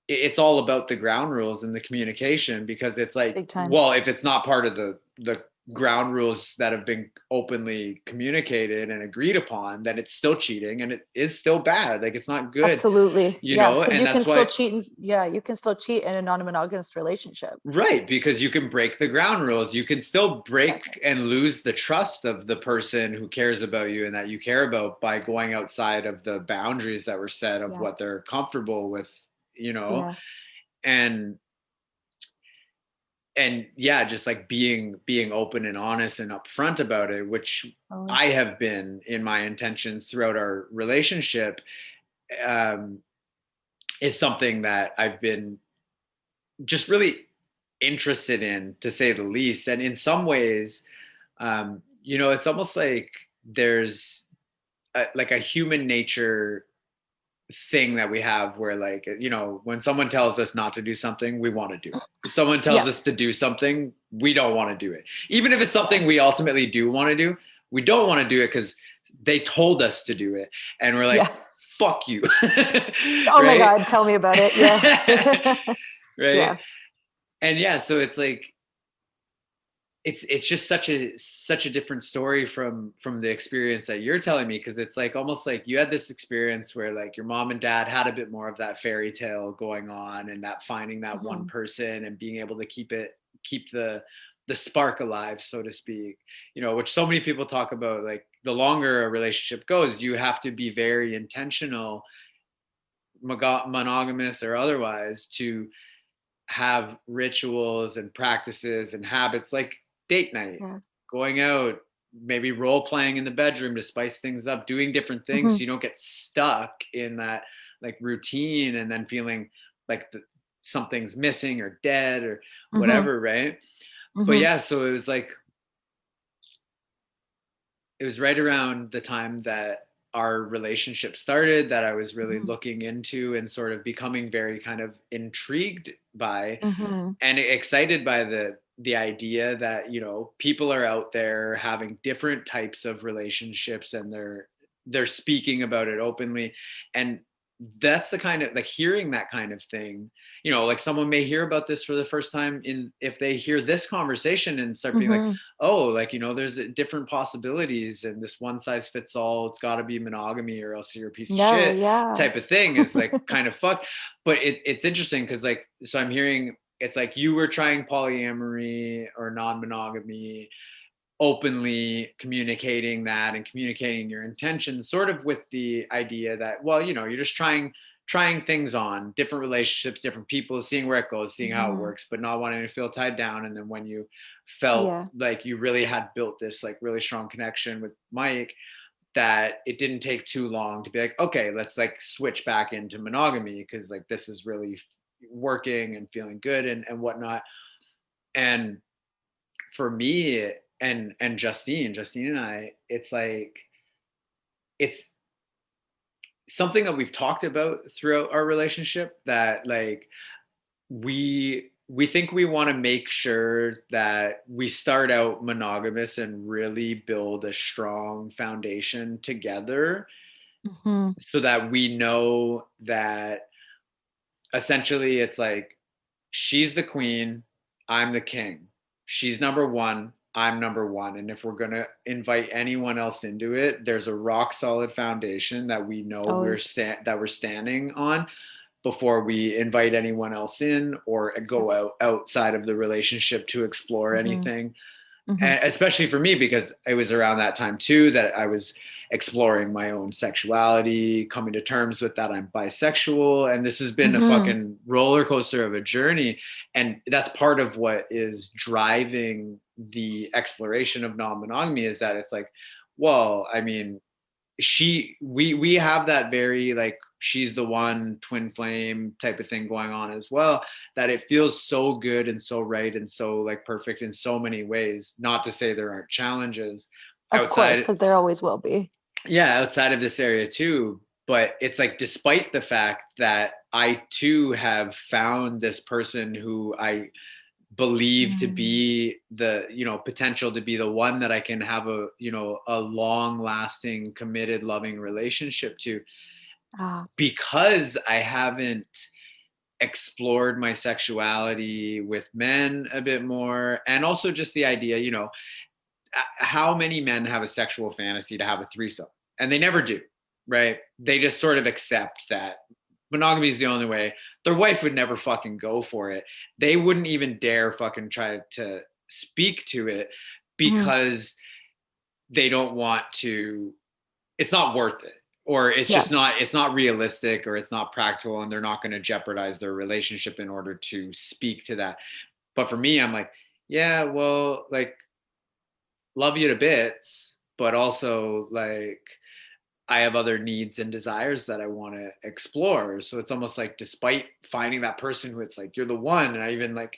it's all about the ground rules and the communication, because it's like, well, if it's not part of the ground rules that have been openly communicated and agreed upon, then it's still cheating, and it is still bad. Like, it's not good. Absolutely. You know, and you that's can why, still cheat. You can still cheat in a non-monogamous relationship. right, because you can break the ground rules. You can still break and lose the trust of the person who cares about you and that you care about, by going outside of the boundaries that were set of what they're comfortable with, you know. And yeah, just like being open and honest and upfront about it, which I have been in my intentions throughout our relationship, is something that I've been just really interested in, to say the least. And in some ways, you know, it's almost like there's like a human nature thing that we have, where, like, you know, when someone tells us not to do something, we want to do it. If someone tells us to do something, we don't want to do it. Even if it's something we ultimately do want to do, we don't want to do it because they told us to do it, and we're like, fuck you. Oh my God, tell me about it. Yeah. Right. And so it's like, it's just such a different story from the experience that you're telling me, because it's like almost like you had this experience where like your mom and dad had a bit more of that fairy tale going on, and that finding that one person and being able to keep the spark alive, so to speak, you know, which so many people talk about. Like, the longer a relationship goes, you have to be very intentional, monogamous or otherwise, to have rituals and practices and habits, like date night, going out, maybe role playing in the bedroom to spice things up, doing different things, so you don't get stuck in that like routine and then feeling like something's missing or dead or whatever, right? But yeah, so it was like, it was right around the time that our relationship started that I was really looking into and sort of becoming very kind of intrigued by and excited by the idea that, you know, people are out there having different types of relationships, and they're speaking about it openly. And that's the kind of, like, hearing that kind of thing, you know, like someone may hear about this for the first time if they hear this conversation and start being like, oh, like, you know, there's different possibilities, and this one size fits all, it's got to be monogamy or else you're a piece of shit type of thing is like kind of fucked. But it's interesting because, like, so I'm hearing it's like you were trying polyamory or non-monogamy, openly communicating that and communicating your intentions, sort of with the idea that, well, you know, you're just trying things on, different relationships, different people, seeing where it goes, seeing how it works, but not wanting to feel tied down. And then when you felt like you really had built this like really strong connection with Mike, that it didn't take too long to be like, okay, let's like switch back into monogamy, because like this is really working and feeling good and whatnot. And for me and Justine and I, it's like, it's something that we've talked about throughout our relationship, that like we think we want to make sure that we start out monogamous and really build a strong foundation together, Mhm. so that we know that essentially it's like she's the queen, I'm the king. She's number one, I'm number one. And if we're going to invite anyone else into it, there's a rock solid foundation that we know Always. that we're standing on before we invite anyone else in or Yeah. go outside of the relationship to explore Mhm. anything. Mhm. And especially for me, because it was around that time too that I was exploring my own sexuality, coming to terms with that I'm bisexual, and this has been a Mhm. fucking roller coaster of a journey. And that's part of what is driving the exploration of non-monogamy, is that it's like, well, I mean, we have that very like she's the one twin flame type of thing going on as well, that it feels so good and so right and so like perfect in so many ways. Not to say there aren't challenges Of course, outside, because there always will be. yeah, outside of this area too, but it's like despite the fact that I too have found this person who I believe to Mm. be the, you know, potential to be the one that I can have a, you know, a long lasting committed loving relationship to, Ah. because I haven't explored my sexuality with men a bit more. And also just the idea, you know, how many men have a sexual fantasy to have a threesome, and they never do, right? They just sort of accept that monogamy is the only way. Their wife would never fucking go for it. They wouldn't even dare fucking try to speak to it, Mhm. because they don't want to, it's not worth it, or it's Yeah. just not, it's not realistic, or it's not practical, and they're not going to jeopardize their relationship in order to speak to that. But for me, I'm like, yeah, well, like, love you to bits, but also like I have other needs and desires that I want to explore. So it's almost like despite finding that person who it's like you're the one, and I even like,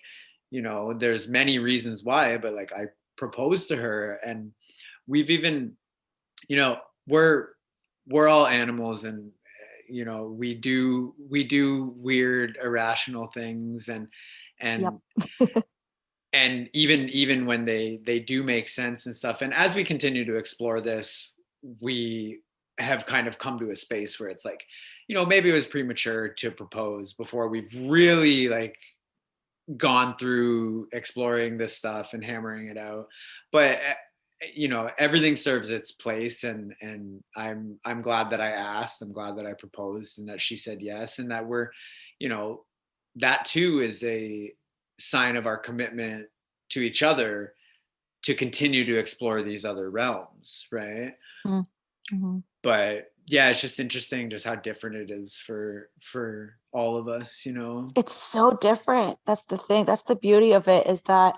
you know, there's many reasons why, but like I proposed to her, and we've even, you know, we're all animals, and you know, we do weird irrational things, Yep. and and even when they do make sense and stuff, and as we continue to explore this, we have kind of come to a space where it's like, you know, maybe it was premature to propose before we've really like gone through exploring this stuff and hammering it out. But you know, everything serves its place, and I'm glad that I asked, I'm glad that I proposed, and that she said yes, and that we're, you know, that too is a sign of our commitment to each other to continue to explore these other realms, right? Mhm. But yeah, it's just interesting just how different it is for all of us, you know. It's so different. That's the thing. That's the beauty of it, is that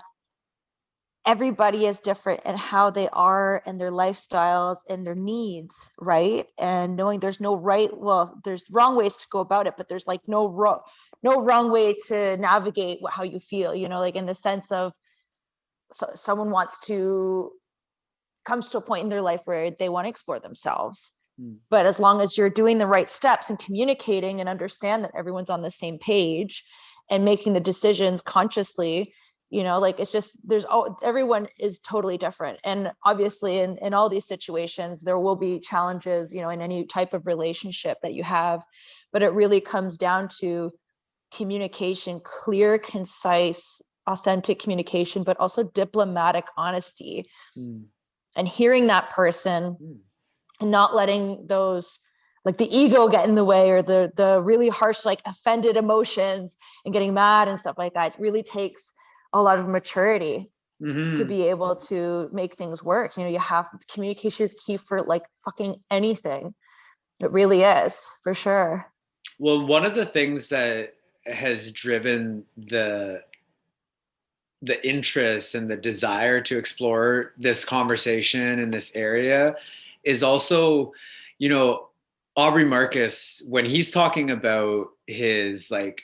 everybody is different in how they are and their lifestyles and their needs, right? And knowing there's no right, well, there's wrong ways to go about it, but there's like no wrong way to navigate how you feel, you know, like in the sense of someone wants to comes to a point in their life where they want to explore themselves. Mm. But as long as you're doing the right steps and communicating and understand that everyone's on the same page and making the decisions consciously, you know, like it's just everyone is totally different. And obviously in all these situations, there will be challenges, you know, in any type of relationship that you have, but it really comes down to communication, clear, concise, authentic communication, but also diplomatic honesty, Mm. and hearing that person Mm. and not letting those like the ego get in the way, or the really harsh like offended emotions and getting mad and stuff like that. It really takes a lot of maturity to Mm-hmm. be able to make things work. You know, you have communication is key for like fucking anything. It really is, for sure. Well, one of the things that has driven the interest and the desire to explore this conversation in this area is also, you know, Aubrey Marcus, when he's talking about his like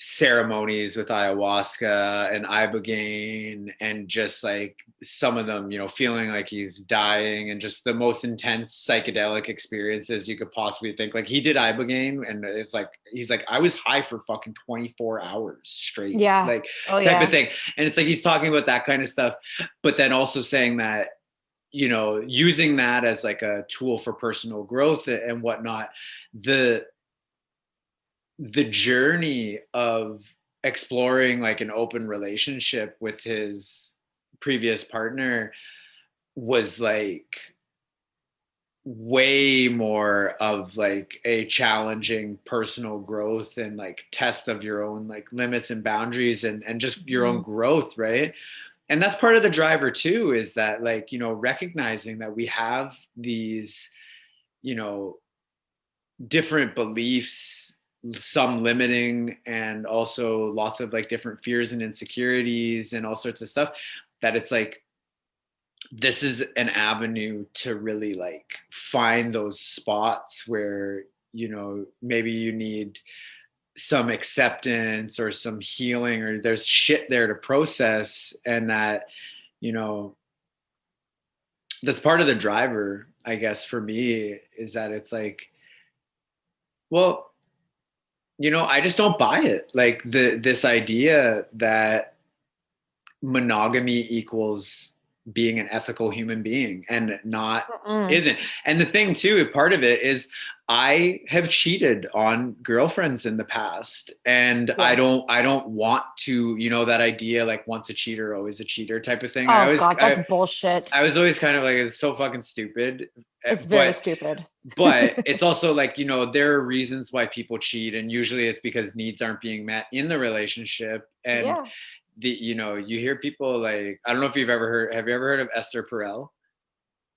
ceremonies with ayahuasca and ibogaine, and just like some of them, you know, feeling like he's dying, and just the most intense psychedelic experiences you could possibly think. Like he did ibogaine, and it's like he's like, I was high for fucking 24 hours straight, Yeah. like Oh, type yeah. of thing. And it's like he's talking about that kind of stuff, but then also saying that, you know, using that as like a tool for personal growth and whatnot. The journey of exploring like an open relationship with his previous partner was like way more of like a challenging personal growth and like test of your own like limits and boundaries, and just your own growth, right? And that's part of the driver too, is that like, you know, recognizing that we have these, you know, different beliefs, some limiting, and also lots of like different fears and insecurities and all sorts of stuff, that it's like, this is an avenue to really like find those spots where, you know, maybe you need some acceptance or some healing, or there's shit there to process. And that, you know, that's part of the driver, I guess, for me, is that it's like, well, you know, I just don't buy it. Like this idea that monogamy equals being an ethical human being, and not isn't. And the thing too, part of it is I have cheated on girlfriends in the past, and I don't want to, you know, that idea like once a cheater always a cheater type of thing. Oh God, that's bullshit. I was always kind of like, it's so fucking stupid. It's very stupid. But it's also like, you know, there are reasons why people cheat, and usually it's because needs aren't being met in the relationship. And you know, you hear people like, I don't know if have you ever heard of Esther Perel?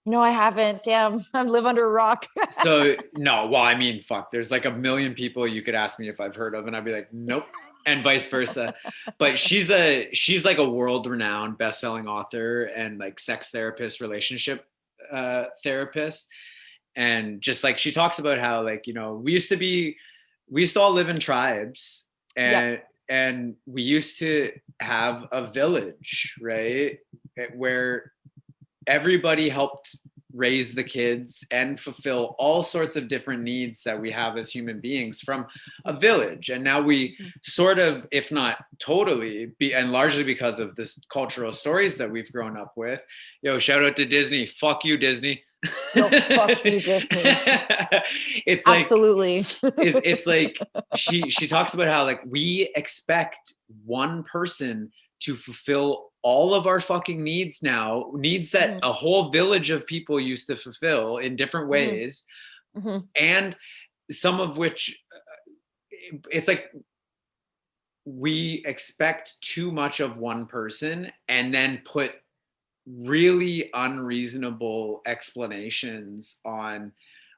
No, I haven't. Damn, I live under a rock. So no, well, I mean, fuck, there's like a million people you could ask me if I've heard of, and I'd be like, nope, and vice versa. But she's like a world-renowned best-selling author and like sex therapist, relationship therapist. And just like, she talks about how, like, you know, we used to all live in tribes, and we used to have a village, right, where everybody helped raise the kids and fulfill all sorts of different needs that we have as human beings from a village. And now we sort of, if not totally, and largely because of this cultural stories that we've grown up with. Yo, shout out to Disney. Fuck you, Disney. No, fuck you, Disney. It's like, absolutely. it's like she talks about how like we expect one person to fulfill all of our fucking needs now, needs that a whole village of people used to fulfill in different ways. And some of which it's like we expect too much of one person, and then put really unreasonable explanations on,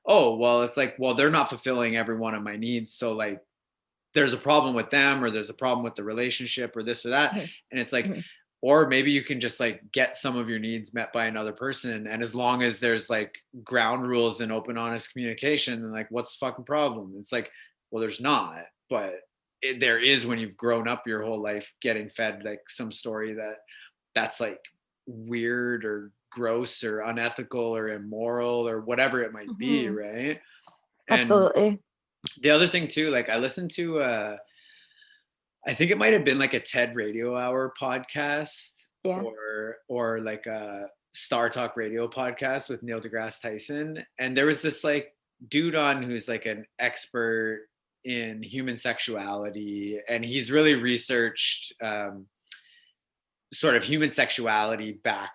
oh, well, it's like, well, they're not fulfilling every one of my needs, so like there's a problem with them, or there's a problem with the relationship, or this or that. And it's like, or maybe you can just like get some of your needs met by another person, and as long as there's like ground rules and open, honest communication, then like, what's the fucking problem? It's like, well, there's not, but there is when you've grown up your whole life getting fed like some story that's like weird or gross or unethical or immoral or whatever it might be, right? And absolutely. the other thing too, like I listened to I think it might have been like a TED Radio Hour podcast, or like a Star Talk Radio podcast with Neil deGrasse Tyson. And there was this like dude on who's like an expert in human sexuality, and he's really researched sort of human sexuality back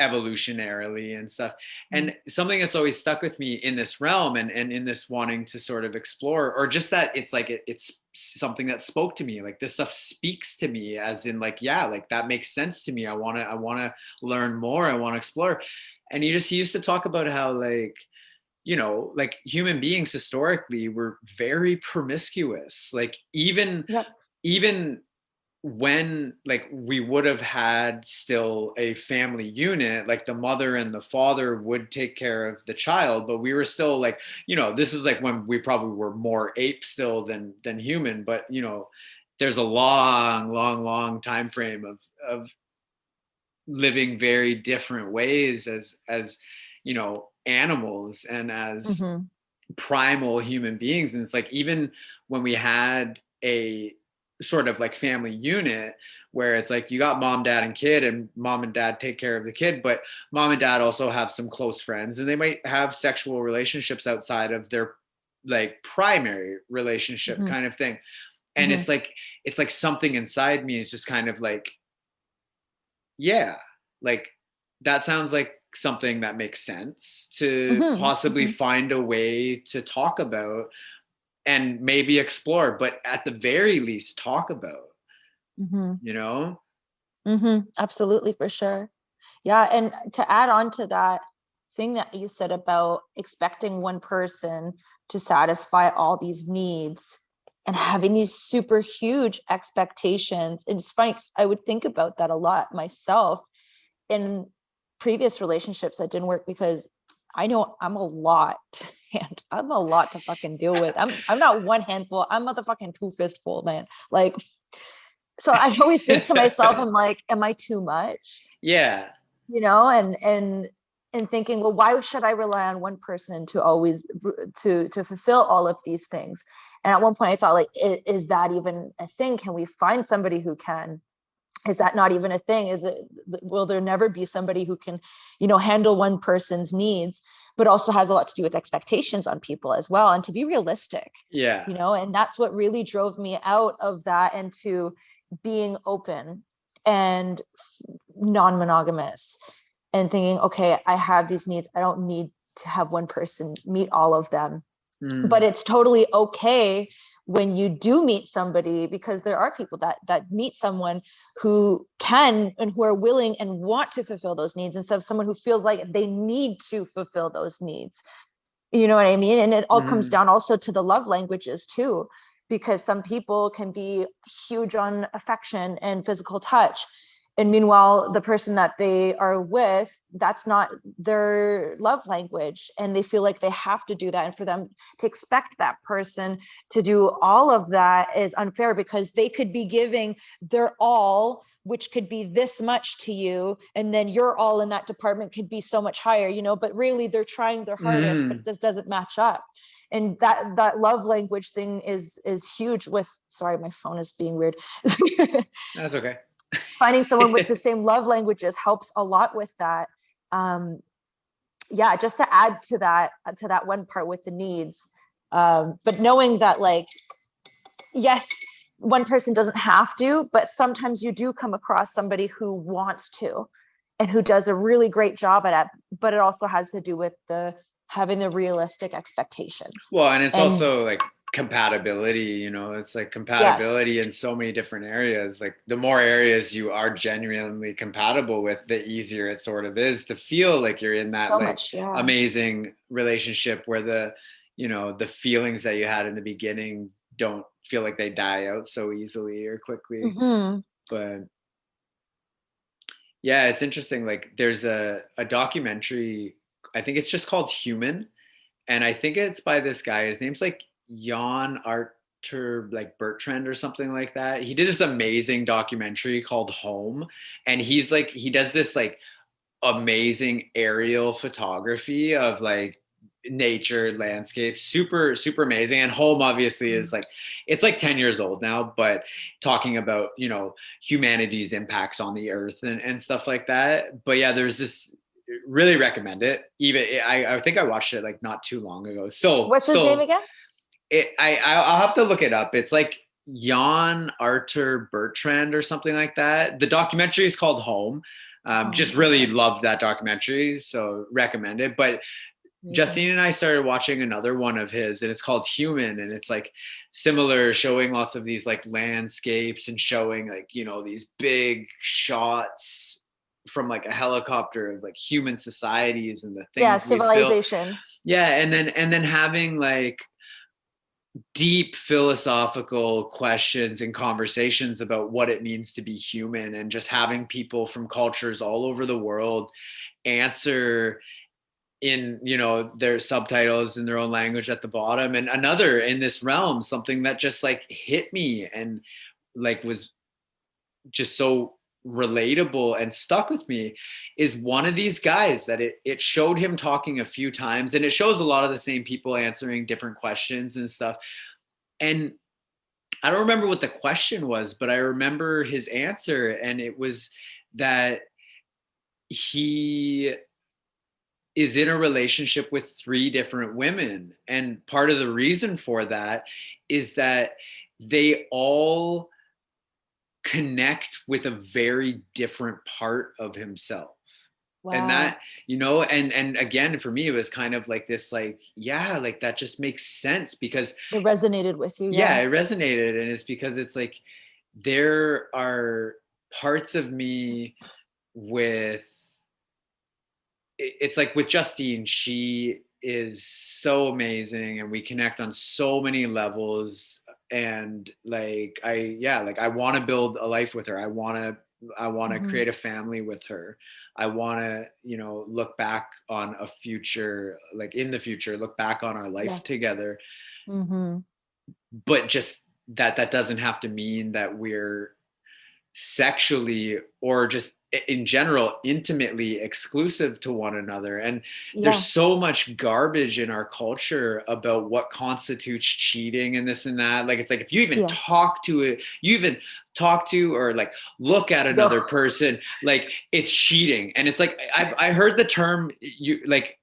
evolutionarily and stuff. And something that's always stuck with me in this realm, and in this wanting to sort of explore, or just that it's like it's something that spoke to me, like this stuff speaks to me, as in like, yeah, like that makes sense to me. I want to learn more, I want to explore. And he used to talk about how, like, you know, like human beings historically were very promiscuous, like even when like we would have had still a family unit, like the mother and the father would take care of the child, but we were still like, you know, this is like when we probably were more ape still than human, but you know, there's a long time frame of living very different ways as you know, animals and as Mm-hmm. primal human beings. And it's like, even when we had a sort of like family unit where it's like you got mom, dad, and kid, and mom and dad take care of the kid, but mom and dad also have some close friends, and they might have sexual relationships outside of their like primary relationship Mm-hmm. kind of thing. And Mm-hmm. it's like something inside me is just kind of like, yeah, like that sounds like something that makes sense to Mm-hmm. possibly Mm-hmm. find a way to talk about and maybe explore, but at the very least talk about, Mm-hmm. you know? Mm-hmm. Absolutely, for sure. Yeah, and to add on to that thing that you said about expecting one person to satisfy all these needs and having these super huge expectations, and it's funny 'cause I would think about that a lot myself in previous relationships that didn't work, because I know I'm a lot and I'm a lot to fucking deal with. I'm not one handful, I'm motherfucking two fistful, man. Like, so I always think to myself, I'm like, am I too much? Yeah. You know, and thinking, well, why should I rely on one person to always to fulfill all of these things? And at one point I thought, like, is that even a thing? Can we find somebody who can? Is that not even a thing? Is it, will there never be somebody who can, you know, handle one person's needs, but also has a lot to do with expectations on people as well, and to be realistic, Yeah. you know? And that's what really drove me out of that into being open and non-monogamous, and thinking, okay, I have these needs, I don't need to have one person meet all of them. But it's totally okay when you do meet somebody, because there are people that meet someone who can and who are willing and want to fulfill those needs, instead of someone who feels like they need to fulfill those needs. You know what I mean? And it all comes down also to the love languages too, because some people can be huge on affection and physical touch, and meanwhile the person that they are with, that's not their love language, and they feel like they have to do that. And for them to expect that person to do all of that is unfair, because they could be giving their all, which could be this much to you, and then your all in that department could be so much higher, you know, but really they're trying their hardest, but it just doesn't match up. And that love language thing is huge with, sorry, my phone is being weird. That's okay. Finding someone with the same love languages helps a lot with that. Yeah, just to add to that one part with the needs, but knowing that, like, yes, one person doesn't have to, but sometimes you do come across somebody who wants to and who does a really great job at it, but it also has to do with having the realistic expectations. Well, and it's And also like compatibility, you know, it's like yes, compatibility in so many different areas. Like the more areas you are genuinely compatible with, the easier it sort of is to feel like you're in that so like much, yeah. amazing relationship where the, you know, the feelings that you had in the beginning don't feel like they die out so easily or quickly. Mm-hmm. But yeah, it's interesting. Like there's a documentary, I think it's just called Human, and I think it's by this guy. His name's like Jan Arthur like Bertrand or something like that. He did this amazing documentary called Home, and he's like he does this like amazing aerial photography of like nature landscape, super amazing. And Home obviously is like, it's like 10 years old now, but talking about, you know, humanity's impacts on the earth and stuff like that. But yeah, there's this, really recommend it. Even I think I watched it like not too long ago. What's his name again? I'll have to look it up. It's like Jan Arthur Bertrand or something like that. The documentary is called Home. Just really loved that documentary, so recommend it. But Justine and I started watching another one of his, and it's called Human, and it's like similar, showing lots of these like landscapes and showing like, you know, these big shots from like a helicopter of like human societies and the things we've built. Civilization. Yeah, and then having like deep philosophical questions and conversations about what it means to be human, and just having people from cultures all over the world answer in, you know, their subtitles in their own language at the bottom. And another in this realm, something that just like hit me and like was just so relatable and stuck with me is one of these guys that it showed him talking a few times, and it shows a lot of the same people answering different questions and stuff. And I don't remember what the question was, but I remember his answer, and it was that he is in a relationship with 3 different women. And part of the reason for that is that they all connect with a very different part of himself. Wow. And that, and again, for me, it was kind of like this, like, yeah, like that just makes sense because it resonated with you. yeah, it resonated. And it's because it's like, there are parts of me with, it's like with Justine, she is so amazing and we connect on so many levels. And like, I want to build a life with her. I want to create a family with her. I want to, look back on a future, like in the future, look back on our life together. But just that doesn't have to mean that we're sexually or just in general intimately exclusive to one another. And there's so much garbage in our culture about what constitutes cheating and this and that. Like, it's like, if you even talk to it, you even talk to or like look at another person, like it's cheating. And it's like, I heard the term,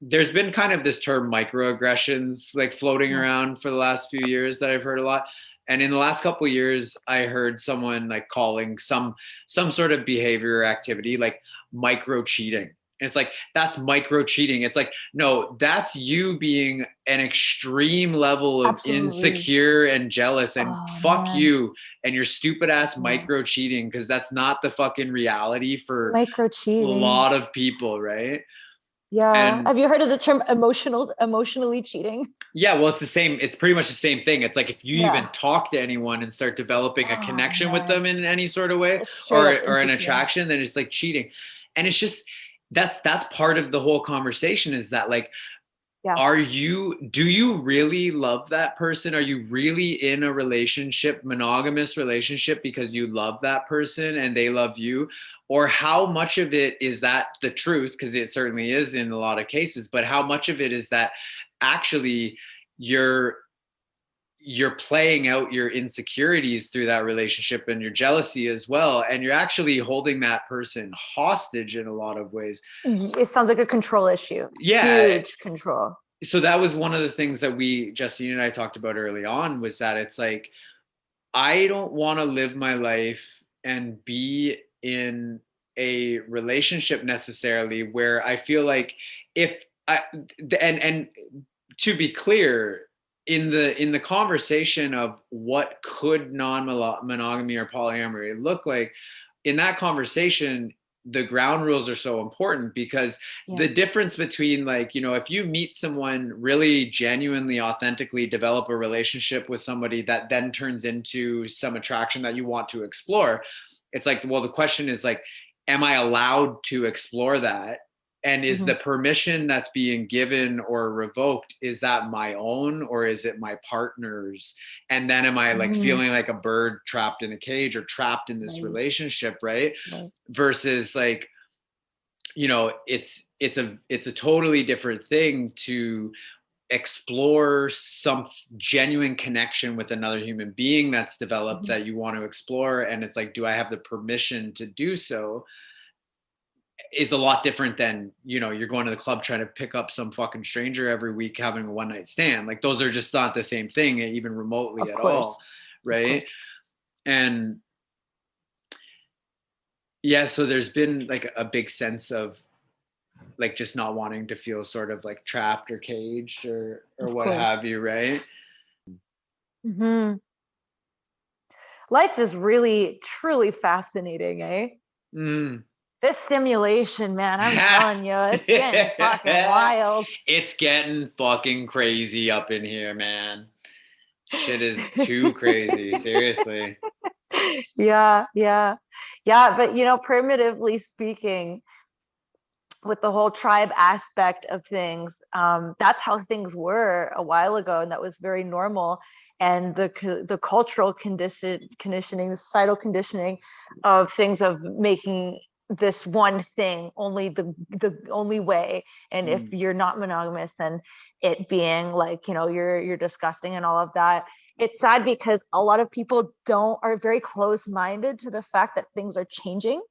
there's been kind of this term microaggressions like floating around for the last few years that I've heard a lot. And in the last couple of years, I heard someone like calling some sort of behavior or activity like micro cheating. And it's like, that's micro cheating. It's like, no, that's you being an extreme level of insecure and jealous, and fuck you and your stupid ass micro cheating, because that's not the fucking reality for micro cheating. A lot of people, right? Yeah. And have you heard of the term emotionally cheating? Yeah, well, it's the same. It's pretty much the same thing. It's like if you even talk to anyone and start developing a connection with them in any sort of way, or an attraction, then it's like cheating. And it's just, that's part of the whole conversation, is that like, do you really love that person? Are you really in a relationship, monogamous relationship, because you love that person and they love you? Or how much of it is that the truth? Because it certainly is in a lot of cases, but how much of it is that actually you're playing out your insecurities through that relationship and your jealousy as well, and you're actually holding that person hostage in a lot of ways. It sounds like a control issue. Huge control. So that was one of the things that Justine and I talked about early on, was that it's like, I don't want to live my life and be in a relationship necessarily where I feel like and to be clear, in the conversation of what could non-monogamy or polyamory look like, in that conversation, the ground rules are so important, because the difference between, like, if you meet someone, really genuinely, authentically develop a relationship with somebody that then turns into some attraction that you want to explore, it's like, well, the question is like, am I allowed to explore that? And is the permission that's being given or revoked, is that my own, or is it my partner's? And then am I like feeling like a bird trapped in a cage or trapped in this relationship, right? Versus like, it's a totally different thing to explore some genuine connection with another human being that's developed that you want to explore. And it's like, do I have the permission to do so? Is a lot different than, you're going to the club trying to pick up some fucking stranger every week having a one night stand. Like, those are just not the same thing, even remotely at all. Right. And so there's been like a big sense of like just not wanting to feel sort of like trapped or caged or what have you. Right. Life is really, truly fascinating, eh? This stimulation, man, I'm telling you, it's getting fucking wild. It's getting fucking crazy up in here, man. Shit is too crazy, seriously. Yeah. But, primitively speaking, with the whole tribe aspect of things, that's how things were a while ago, and that was very normal. and the cultural conditioning, the societal conditioning of things, of making this one thing only the only way, and if you're not monogamous, then it being like, you know, you're disgusting and all of that. It's sad because a lot of people are very close-minded to the fact that things are changing,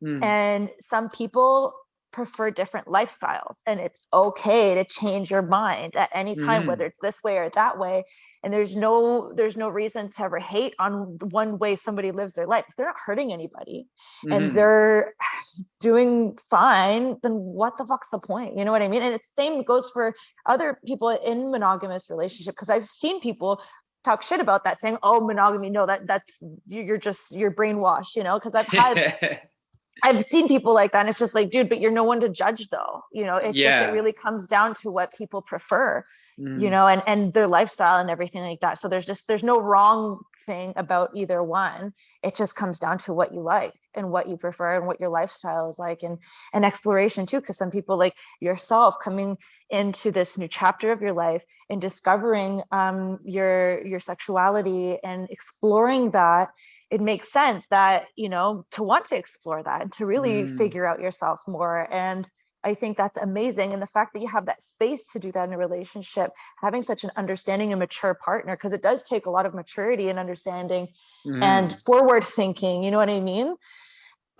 and some people prefer different lifestyles, and it's okay to change your mind at any time, whether it's this way or that way. And there's no reason to ever hate on one way somebody lives their life. If they're not hurting anybody and they're doing fine, then what the fuck's the point? You know what I mean? And it's same goes for other people in monogamous relationship, because I've seen people talk shit about that, saying, oh, monogamy, no, that's you're brainwashed, you know, because I've seen people like that, and it's just like, dude, but you're no one to judge, though. You know, it's just, it really comes down to what people prefer, you know, and their lifestyle and everything like that. So there's no wrong thing about either one. It just comes down to what you like and what you prefer and what your lifestyle is like, and exploration too. Because some people, like yourself, coming into this new chapter of your life and discovering your sexuality and exploring that, it makes sense that, you know, to want to explore that and to really figure out yourself more. And I think that's amazing. And the fact that you have that space to do that in a relationship, having such an understanding and mature partner, because it does take a lot of maturity and understanding and forward thinking, you know what I mean?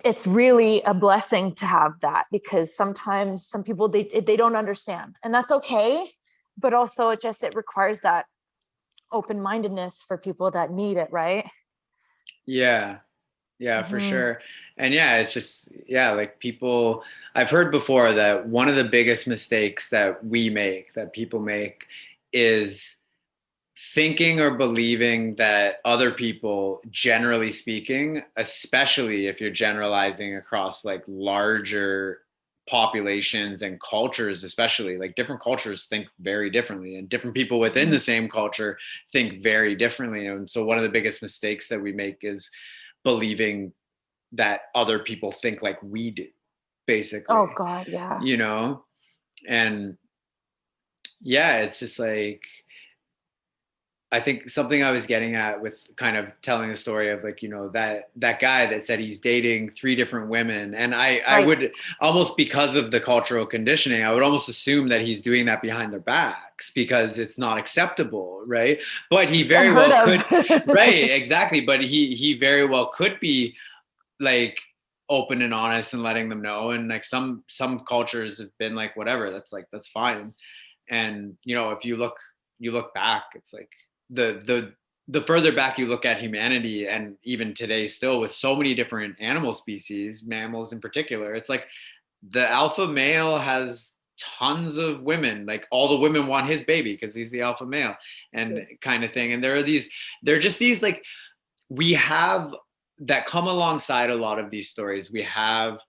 It's really a blessing to have that, because sometimes some people, they don't understand, and that's okay. But also it requires that open-mindedness for people that need it, right? Yeah, for sure. And yeah, it's just, like people, I've heard before that one of the biggest mistakes that people make is thinking or believing that other people, generally speaking, especially if you're generalizing across like larger populations and cultures, especially, like different cultures think very differently, and different people within the same culture think very differently. And so one of the biggest mistakes that we make is believing that other people think like we do, basically. Oh God, yeah. You know? And yeah, it's just like, I think something I was getting at with kind of telling the story of, like, you know, that guy that said he's dating 3 different women. And I would almost, because of the cultural conditioning, I would almost assume that he's doing that behind their backs because it's not acceptable. Right. But he very well could. Right. Exactly. But he very well could be like open and honest and letting them know. And like some cultures have been like, whatever, that's fine. And, you know, if you look back, it's like, the further back you look at humanity, and even today still, with so many different animal species, mammals in particular, it's like the alpha male has tons of women, like all the women want his baby because he's the alpha male, and kind of thing. And they're just these, like, we have that come alongside a lot of these stories. We have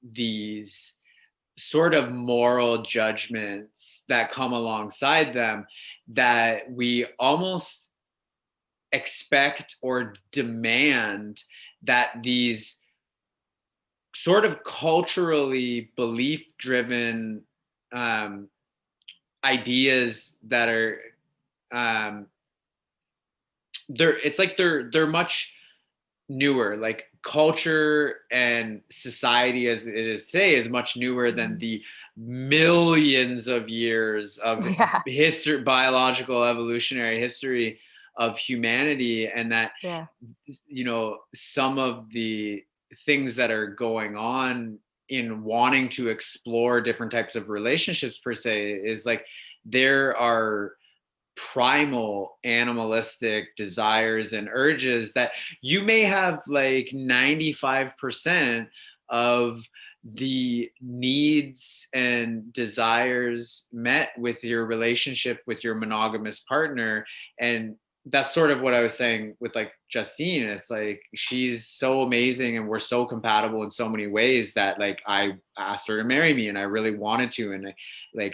these sort of moral judgments that come alongside them, that we almost expect or demand that these sort of culturally belief-driven ideas that are they're much newer. Like, culture and society as it is today is much newer than the millions of years of history, biological evolutionary history of humanity. And that, you know, some of the things that are going on in wanting to explore different types of relationships per se is like, there are primal animalistic desires and urges that you may have like 95% of the needs and desires met with your relationship with your monogamous partner. And that's sort of what I was saying with like Justine. It's like, she's so amazing and we're so compatible in so many ways that, like, I asked her to marry me and I really wanted to. And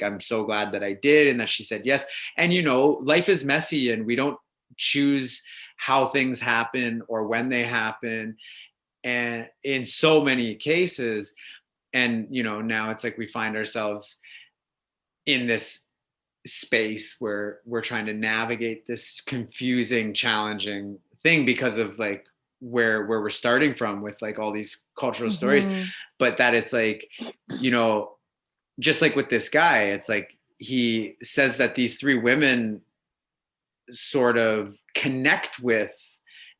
I'm so glad that I did and that she said yes. And, you know, life is messy and we don't choose how things happen or when they happen. And in so many cases, and, you know, now it's like we find ourselves in this space where we're trying to navigate this confusing, challenging thing because of like where we're starting from with like all these cultural stories. Mhm. But that it's like, you know, just like with this guy, it's like he says that these three women sort of connect with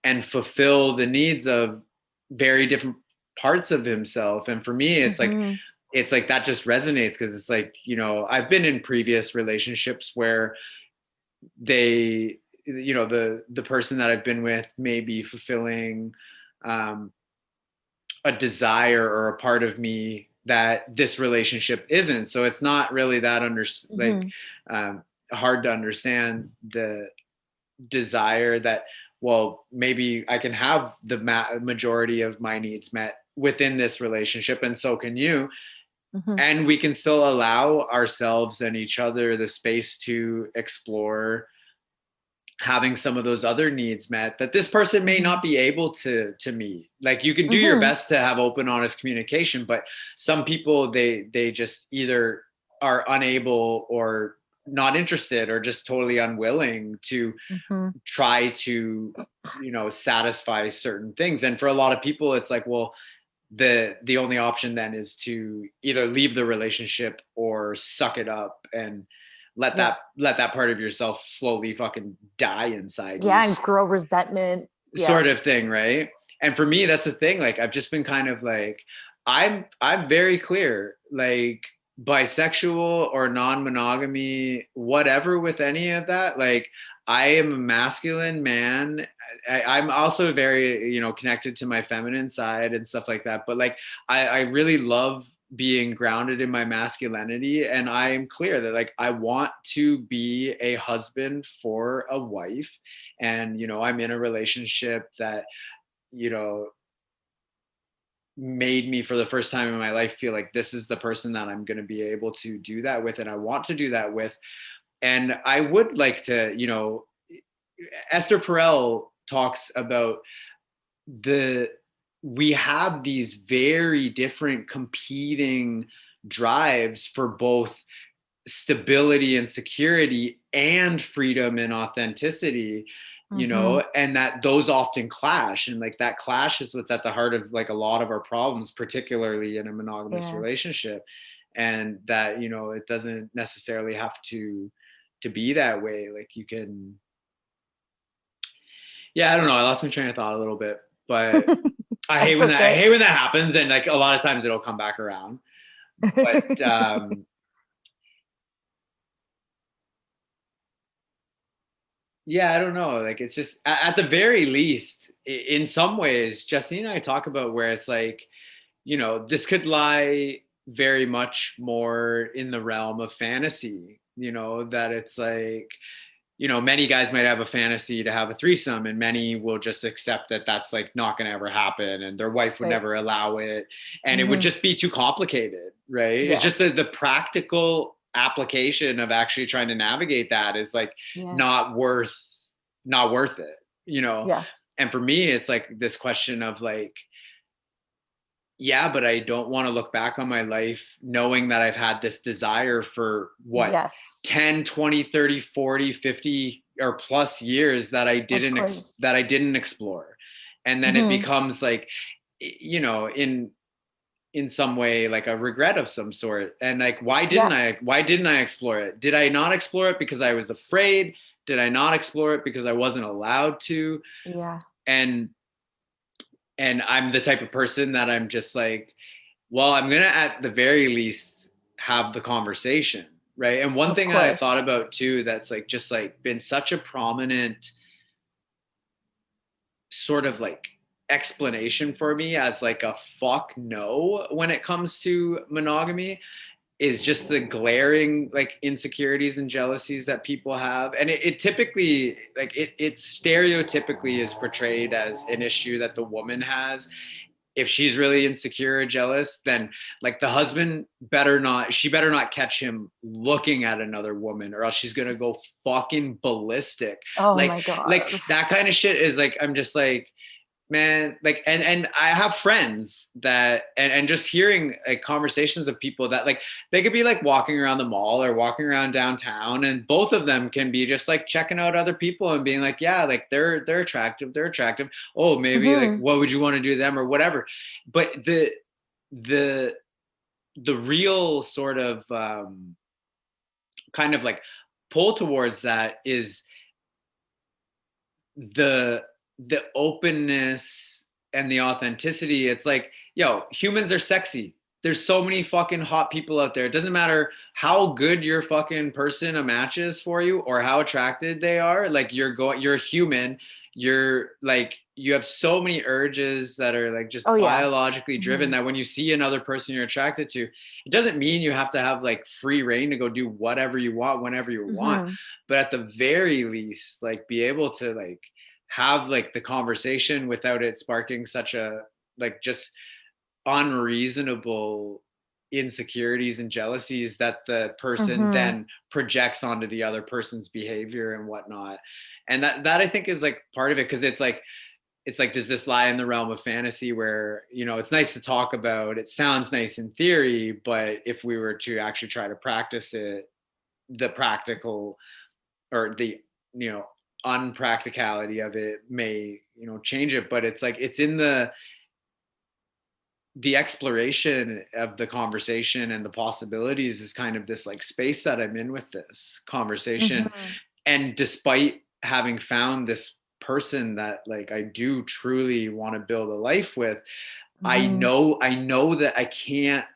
and fulfill the needs of very different parts of himself. And for me, Mhm. it's like that just resonates because it's like, you know, I've been in previous relationships where they, you know, the person that I've been with may be fulfilling a desire or a part of me that this relationship isn't. So it's not really that like Mhm. hard to understand the desire that, well, maybe I can have the majority of my needs met within this relationship, and so can you. Mhm. And we can still allow ourselves and each other the space to explore having some of those other needs met that this person may not Mhm. be able to meet. Like you can do your Mhm. best to have open, honest communication, but some people they just either are unable or not interested or just totally unwilling to Mhm. try to, you know, satisfy certain things. And for a lot of people it's like, well, the only option then is to either leave the relationship or suck it up and Yeah. let that part of yourself slowly fucking die inside you, Yeah, and grow resentment. Yeah. sort of thing, right? And for me that's the thing, like I've just been kind of like, I'm very clear, like bisexual or non-monogamy, whatever, with any of that, like I am a masculine man. I'm also very, you know, connected to my feminine side and stuff like that. But like, I really love being grounded in my masculinity. And I am clear that like, I want to be a husband for a wife. And, you know, I'm in a relationship that, you know, made me for the first time in my life feel like this is the person that I'm going to be able to do that with. And I want to do that with. And I would like to, you know, Esther Perel talks about the we have these very different competing drives for both stability and security and freedom and authenticity, you Mhm. know, and that those often clash, and like that clash is what's at the heart of like a lot of our problems, particularly in a monogamous Yeah. relationship. And that, you know, it doesn't necessarily have to be that way. Like you can, yeah, I don't know. I lost my train of thought a little bit, but That's I okay. hate when that happens, and like a lot of times it'll come back around. But yeah, I don't know. Like it's just at the very least, in some ways, Justine and I talk about where it's like, you know, this could lie very much more in the realm of fantasy. You know, that it's like, you know, many guys might have a fantasy to have a threesome, and many will just accept that that's like not going to ever happen, and their wife would Right. never allow it, and it would Mhm. just be too complicated, right? It's Yeah. just the practical application of actually trying to navigate that is like Yeah. not worth not worth it, you know. Yeah. And for me it's like this question of like, yeah, but I don't want to look back on my life knowing that I've had this desire for what, Yes. 10, 20, 30, 40, 50 or plus years that I Of didn't course. that I didn't explore. And then it Mhm. becomes like, you know, in some way like a regret of some sort. And like, Yeah. why didn't I explore it? Did I not explore it because I was afraid? Did I not explore it because I wasn't allowed to? Yeah. And I'm the type of person that I'm just like, well, I'm gonna at the very least have the conversation, right? And one Of thing that I thought course. about too, that's like just like been such a prominent sort of like explanation for me as like a fuck no when it comes to monogamy, is just the glaring like insecurities and jealousies that people have. And it typically like it stereotypically is portrayed as an issue that the woman has. If she's really insecure or jealous, then like the husband better not catch him looking at another woman, or else she's gonna go fucking ballistic. Oh Like my God. like that kind of shit is like, I'm just like, man, like, and I have friends that, and just hearing like conversations of people that like, they could be like walking around the mall or walking around downtown, and both of them can be just like checking out other people and being like, yeah, like they're attractive. Oh, maybe like, Mhm. what would you want to do to them or whatever. But the real sort of kind of like pull towards that is the openness and the authenticity. It's like, yo, humans are sexy. There's so many fucking hot people out there. It doesn't matter how good your fucking person a match is for you or how attracted they are. Like, you're human. You're like, you have so many urges that are like just Oh yeah. biologically driven, Mhm. that when you see another person you're attracted to, it doesn't mean you have to have like free reign to go do whatever you want whenever you want. Mhm. But at the very least, like, be able to like have like the conversation without it sparking such a like just unreasonable insecurities and jealousies that the person Mhm. then projects onto the other person's behavior and whatnot. And that I think is like part of it, because it's like, does this lie in the realm of fantasy where, you know, it's nice to talk about, it sounds nice in theory, but if we were to actually try to practice it, the practical or the, you know, unpracticality of it may, you know, change it. But it's like, it's in the exploration of the conversation and the possibilities is kind of this like space that I'm in with this conversation. Mhm. And despite having found this person that like I do truly want to build a life with, Mhm. I know that I can't,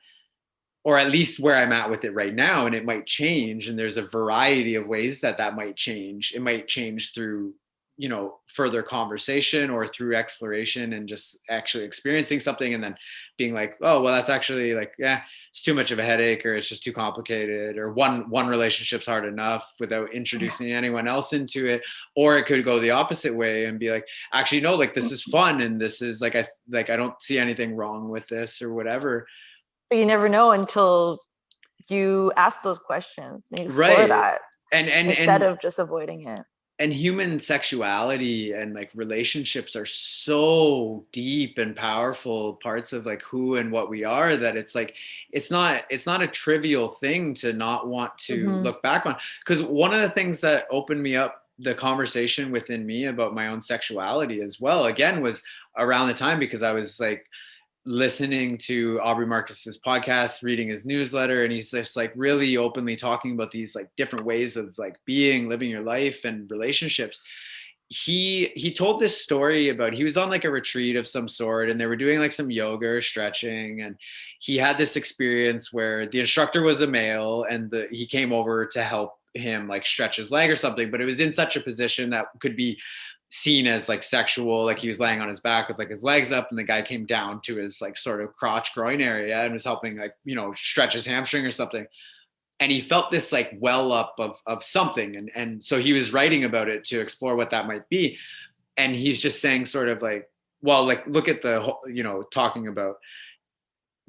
or at least where I'm at with it right now, and it might change. And there's a variety of ways that that might change. It might change through, you know, further conversation or through exploration and just actually experiencing something and then being like, oh, well, that's actually like, yeah, it's too much of a headache, or it's just too complicated, or one relationship's hard enough without introducing anyone else into it. Or it could go the opposite way and be like, actually, no, like this is fun, and this is like, I don't see anything wrong with this or whatever. But you never know until you ask those questions and you explore Right. that instead And of just avoiding it. human sexuality and like relationships are so deep and powerful parts of like who and what we are, that it's like, it's not a trivial thing to not want to Mhm. look back on. Because one of the things that opened me up the conversation within me about my own sexuality as well, again, was around the time, because I was like listening to Aubrey Marcus's podcast, reading his newsletter, and he's just like really openly talking about these like different ways of like being, living your life and relationships. He told this story about, he was on like a retreat of some sort, and they were doing like some yoga or stretching, and he had this experience where the instructor was a male, and he came over to help him like stretch his leg or something, but it was in such a position that could be seen as like sexual. Like, he was laying on his back with like his legs up, and the guy came down to his like sort of crotch groin area and was helping like, you know, stretch his hamstring or something. And he felt this like well up of something, and so he was writing about it to explore what that might be. And he's just saying sort of like, well, like, look at the whole, you know, talking about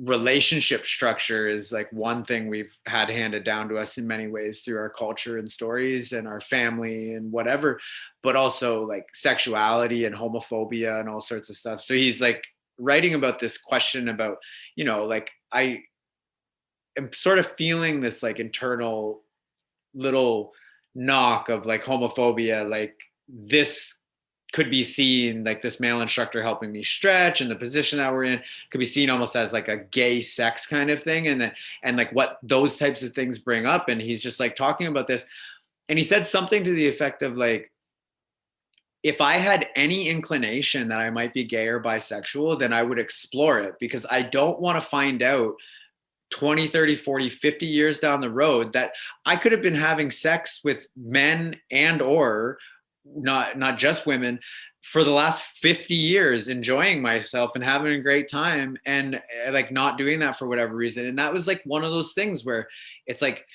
relationship structure is like one thing we've had handed down to us in many ways through our culture and stories and our family and whatever, but also like sexuality and homophobia and all sorts of stuff. So he's like writing about this question about, you know, like, I am sort of feeling this like internal little knock of like homophobia, like this could be seen, like this male instructor helping me stretch and the position that we're in could be seen almost as like a gay sex kind of thing. And then, and like what those types of things bring up. And he's just like talking about this. And he said something to the effect of like, if I had any inclination that I might be gay or bisexual, then I would explore it, because I don't want to find out 20, 30, 40, 50 years down the road that I could have been having sex with men and or not just women for the last 50 years, enjoying myself and having a great time, and like not doing that for whatever reason. And that was like one of those things where it's like,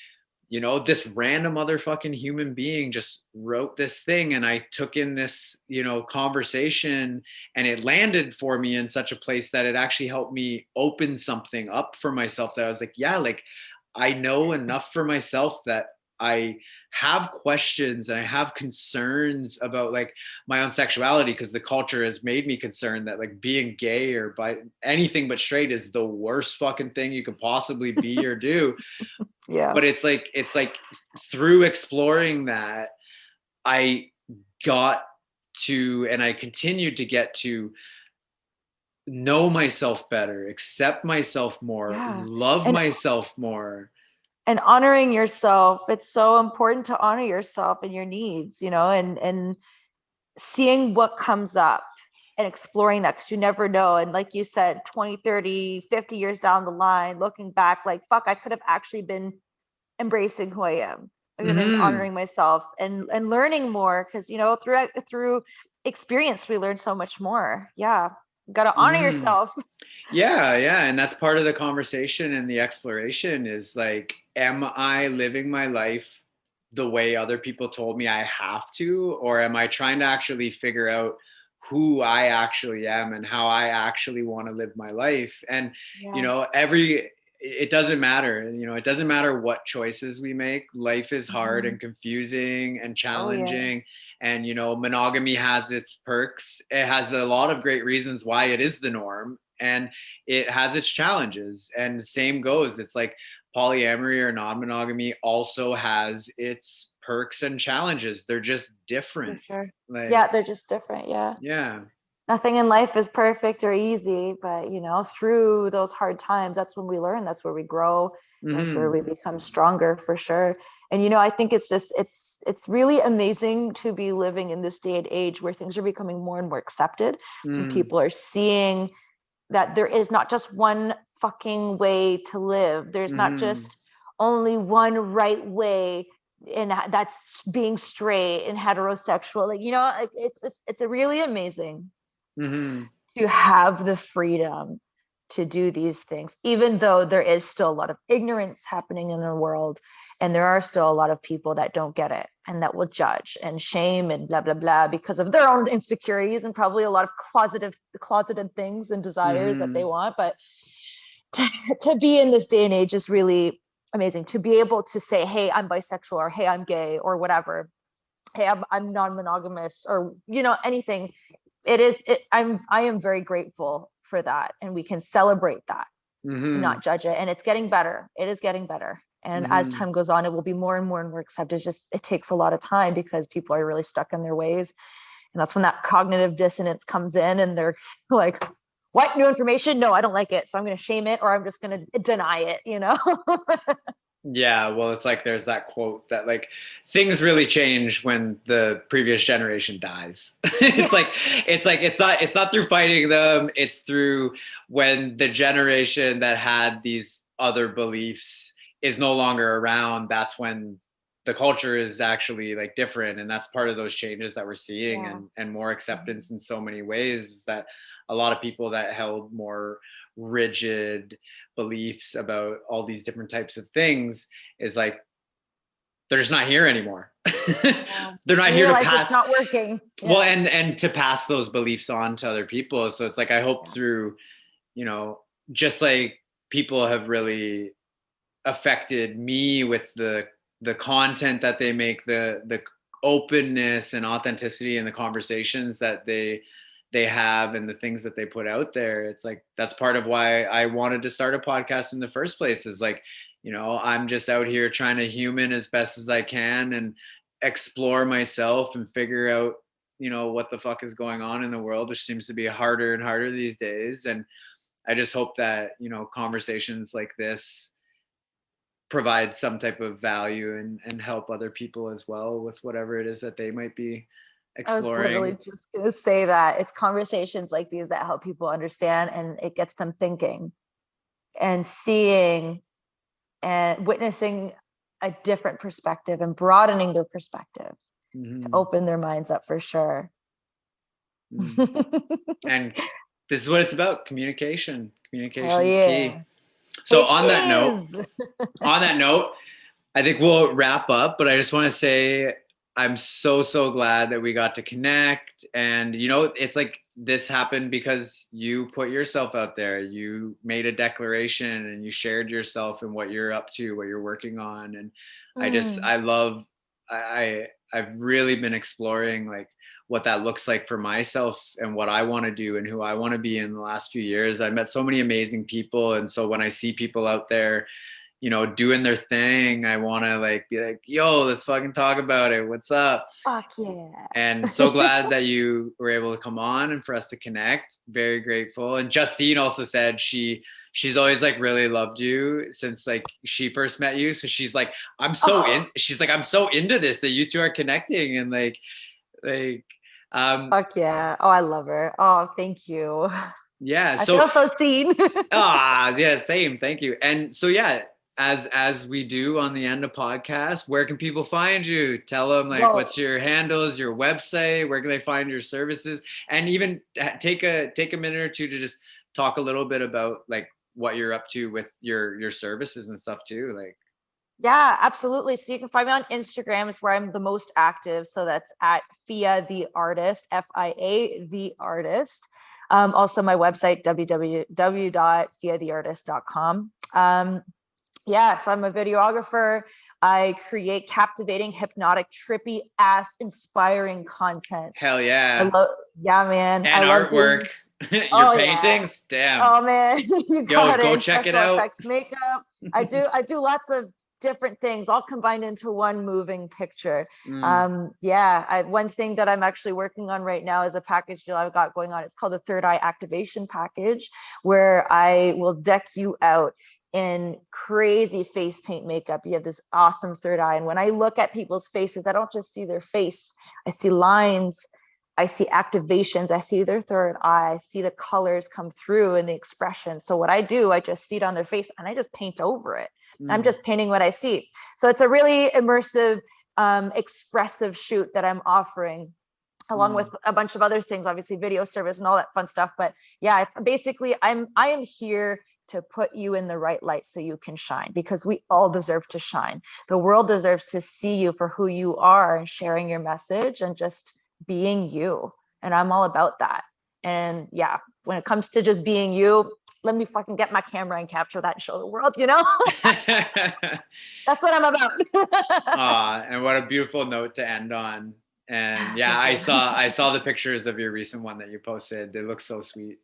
you know, this random motherfucking human being just wrote this thing, and I took in this, you know, conversation, and it landed for me in such a place that it actually helped me open something up for myself, that I was like, yeah, like I know enough for myself that I have questions and I have concerns about like my own sexuality, because the culture has made me concerned that like being gay or by anything but straight is the worst fucking thing you could possibly be or do. Yeah. But it's like through exploring that, I got to, and I continued to get to know myself better, accept myself more, Yeah. love And myself more. and honoring yourself. It's so important to honor yourself and your needs, you know, and seeing what comes up and exploring that, because you never know. And like you said, 20, 30, 50 years down the line, looking back, like, fuck, I could have actually been embracing who I am. I could have been Mhm. honoring myself and learning more, because, you know, through experience, we learn so much more. Yeah. You got to honor Mhm. yourself. Yeah, yeah. And that's part of the conversation and the exploration is like, am I living my life the way other people told me I have to? Or am I trying to actually figure out who I actually am and how I actually want to live my life? And, you Yeah. know, it doesn't matter. You know, it doesn't matter what choices we make. Life is hard Mhm. and confusing and Oh, yeah. challenging. And, you know, monogamy has its perks. It has a lot of great reasons why it is the norm. And it has its challenges, and the same goes, it's like polyamory or non-monogamy also has its perks and challenges. They're just For different. sure. Yeah, Like, they're just different. Yeah. yeah. Nothing in life is perfect or easy, but, you know, through those hard times, that's when we learn, that's where we grow, that's where Hmm. we become stronger, for sure. And, you know, I think it's just it's really amazing to be living in this day and age where things are becoming more and more accepted, and Hmm. people are seeing that there is not just one fucking way to live. There's not Hmm. just only one right way, and that's being straight and heterosexual. Like, you know, like it's a really amazing Hmm. to have the freedom to do these things, even though there is still a lot of ignorance happening in the world. And there are still a lot of people that don't get it and that will judge and shame and blah, blah, blah, because of their own insecurities and probably a lot of closeted things and desires that they Hmm. want. But to be in this day and age is really amazing, to be able to say, hey, I'm bisexual, or hey, I'm gay, or whatever. Hey, I'm non-monogamous, or, you know, anything. I am very grateful for that, and we can celebrate that and Hmm. not judge it. And it's getting better. It is getting better. And as Hmm. time goes on, it will be more and more and more accepted. It's just, it takes a lot of time because people are really stuck in their ways. And that's when that cognitive dissonance comes in, and they're like, what, new information? No, I don't like it. So I'm going to shame it, or I'm just going to deny it, you know? Yeah, well, it's like there's that quote that like things really change when the previous generation dies. Yeah. It's not through fighting them, it's through when the generation that had these other beliefs is no longer around, that's when the culture is actually like different, and that's part of those changes that we're seeing, Yeah. and more acceptance in so many ways, is that a lot of people that held more rigid beliefs about all these different types of things is like they're just not here anymore. Yeah. They're not You here to realize it's pass, not working. well, Yeah. and to pass those beliefs on to other people. So it's like I hope Yeah. through, you know, just like people have really affected me with the content that they make, the openness and authenticity and the conversations that they have and the things that they put out there. It's like that's part of why I wanted to start a podcast in the first place, is like, you know, I'm just out here trying to human as best as I can and explore myself and figure out, you know, what the fuck is going on in the world, which seems to be harder and harder these days. And I just hope that, you know, conversations like this provide some type of value and help other people as well with whatever it is that they might be I was literally exploring. just going to say that it's conversations like these that help people understand, and it gets them thinking and seeing and witnessing a different perspective and broadening their perspective to Hmm. open their minds up, for sure. And this is what it's about: communication. Hell Communication is key. yeah. So It is. on that note, I think we'll wrap up, but I just want to say I'm so glad that we got to connect. And, you know, it's like this happened because you put yourself out there. You made a declaration and you shared yourself and what you're up to, what you're working on. And Mm. I love, I've really been exploring like what that looks like for myself and what I want to do and who I want to be in the last few years. I met so many amazing people. And so when I see people out there, you know, doing their thing, I want to like be like, yo, let's fucking talk about it. What's up? Fuck yeah. And so glad that you were able to come on and for us to connect. Very grateful. And Justine also said she's always like really loved you since like she first met you. So she's like, she's like, I'm so into this that you two are connecting and like Fuck yeah. Oh, I love her. Oh, thank you. yeah. I So feel so seen. yeah, same. Thank you. And so yeah, as we do on the end of podcast, where can people find you? Tell them like Well, what's your handles, your website, where can they find your services, and even take a minute or two to just talk a little bit about like what you're up to with your services and stuff too. Like yeah, absolutely. So you can find me on Instagram is where I'm the most active. So that's at Fia the Artist, FIA the Artist. Also my website, www.fiatheartist.com. Yeah, so I'm a videographer. I create captivating, hypnotic, trippy ass, inspiring content. hell I yeah. love, yeah, man. And I love artwork. doing, Your oh yeah. paintings, damn. Oh man, you got Go it. check it Special out. effects, makeup. I do lots of different things all combined into one moving picture. Yeah, one thing that I'm actually working on right now is a package deal I've got going on. It's called the Third Eye Activation Package, where I will deck you out in crazy face paint makeup. You have this awesome third eye, and when I look at people's faces, I don't just see their face. I see lines, I see activations, I see their third eye, I see the colors come through and the expression. So what I do, I just see it on their face and I just paint over it. I'm just painting what I see. So it's a really immersive, expressive shoot that I'm offering, along with a bunch of other things, obviously video service and all that fun stuff. But yeah, it's basically, I am here to put you in the right light so you can shine, because we all deserve to shine. The world deserves to see you for who you are and sharing your message and just being you. And I'm all about that. And yeah, when it comes to just being you, let me fucking get my camera and capture that and show the world, you know? That's what I'm about. And what a beautiful note to end on. And yeah, I saw the pictures of your recent one that you posted. They look so sweet.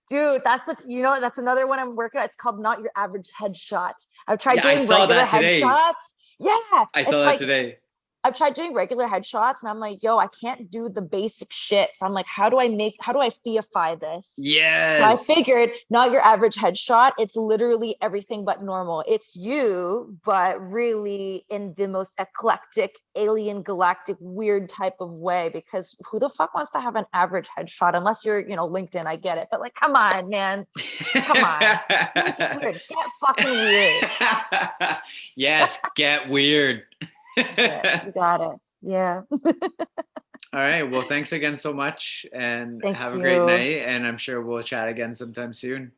Dude, that's what, you know, that's another one I'm working on. It's called Not Your Average Headshot. I've tried Yeah, I doing saw regular that today. headshots. Yeah. I saw that today. I've tried doing regular headshots and I'm like, yo, I can't do the basic shit. So I'm like, how do I theify this? Yes. So I figured Not Your Average Headshot. It's literally everything but normal. It's you, but really in the most eclectic, alien, galactic, weird type of way, because who the fuck wants to have an average headshot unless you're, you know, LinkedIn, I get it. But like, come on, man. Come on. Get weird. Get fucking weird. Yes, get weird. You got it. Yeah. All right. Well, thanks again so much and have a great night. And I'm sure we'll chat again sometime soon.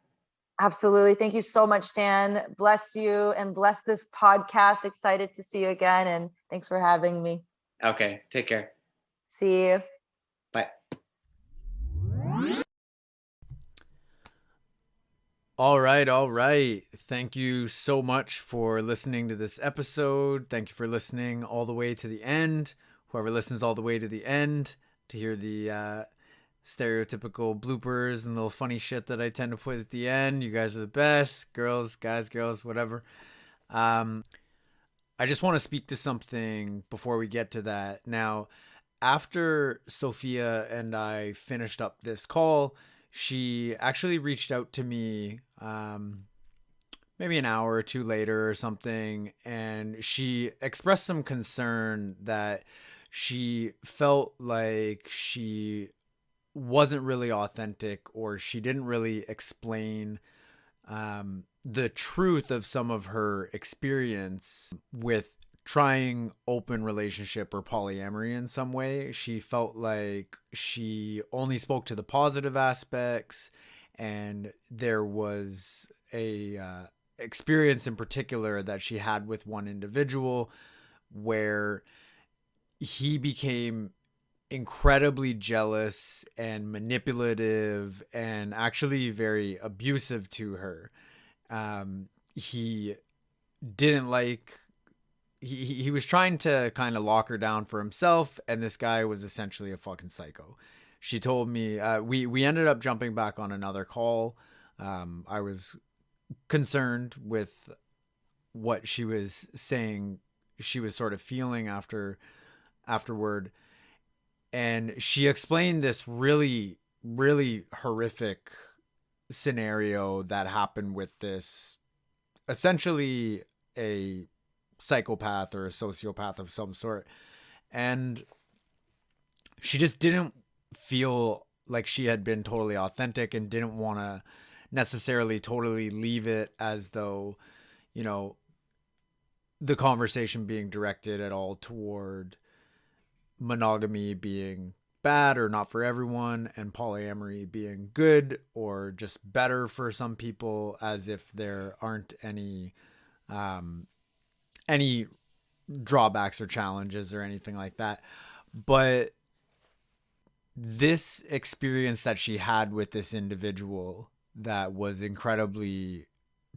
Absolutely. Thank you so much, Dan. Bless you and bless this podcast. Excited to see you again. And thanks for having me. Okay. Take care. See you. Bye. All right. Thank you so much for listening to this episode. Thank you for listening all the way to the end. Whoever listens all the way to the end to hear the stereotypical bloopers and little funny shit that I tend to put at the end. You guys are the best. Girls, guys, girls, whatever. I just want to speak to something before we get to that. Now, after Sofia and I finished up this call, she actually reached out to me maybe an hour or two later or something, and she expressed some concern that she felt like she wasn't really authentic, or she didn't really explain the truth of some of her experience with trying open relationship or polyamory in some way. She felt like she only spoke to the positive aspects, and there was a experience in particular that she had with one individual where he became incredibly jealous and manipulative and actually very abusive to her. He didn't like, he was trying to kind of lock her down for himself, and this guy was essentially a fucking psycho. She told me, we ended up jumping back on another call. I was concerned with what she was saying she was sort of feeling afterward, and she explained this really, really horrific scenario that happened with this, essentially a psychopath or a sociopath of some sort. And she just didn't feel like she had been totally authentic and didn't want to necessarily totally leave it as though, you know, the conversation being directed at all toward monogamy being bad or not for everyone, and polyamory being good or just better for some people, as if there aren't any drawbacks or challenges or anything like that. But this experience that she had with this individual that was incredibly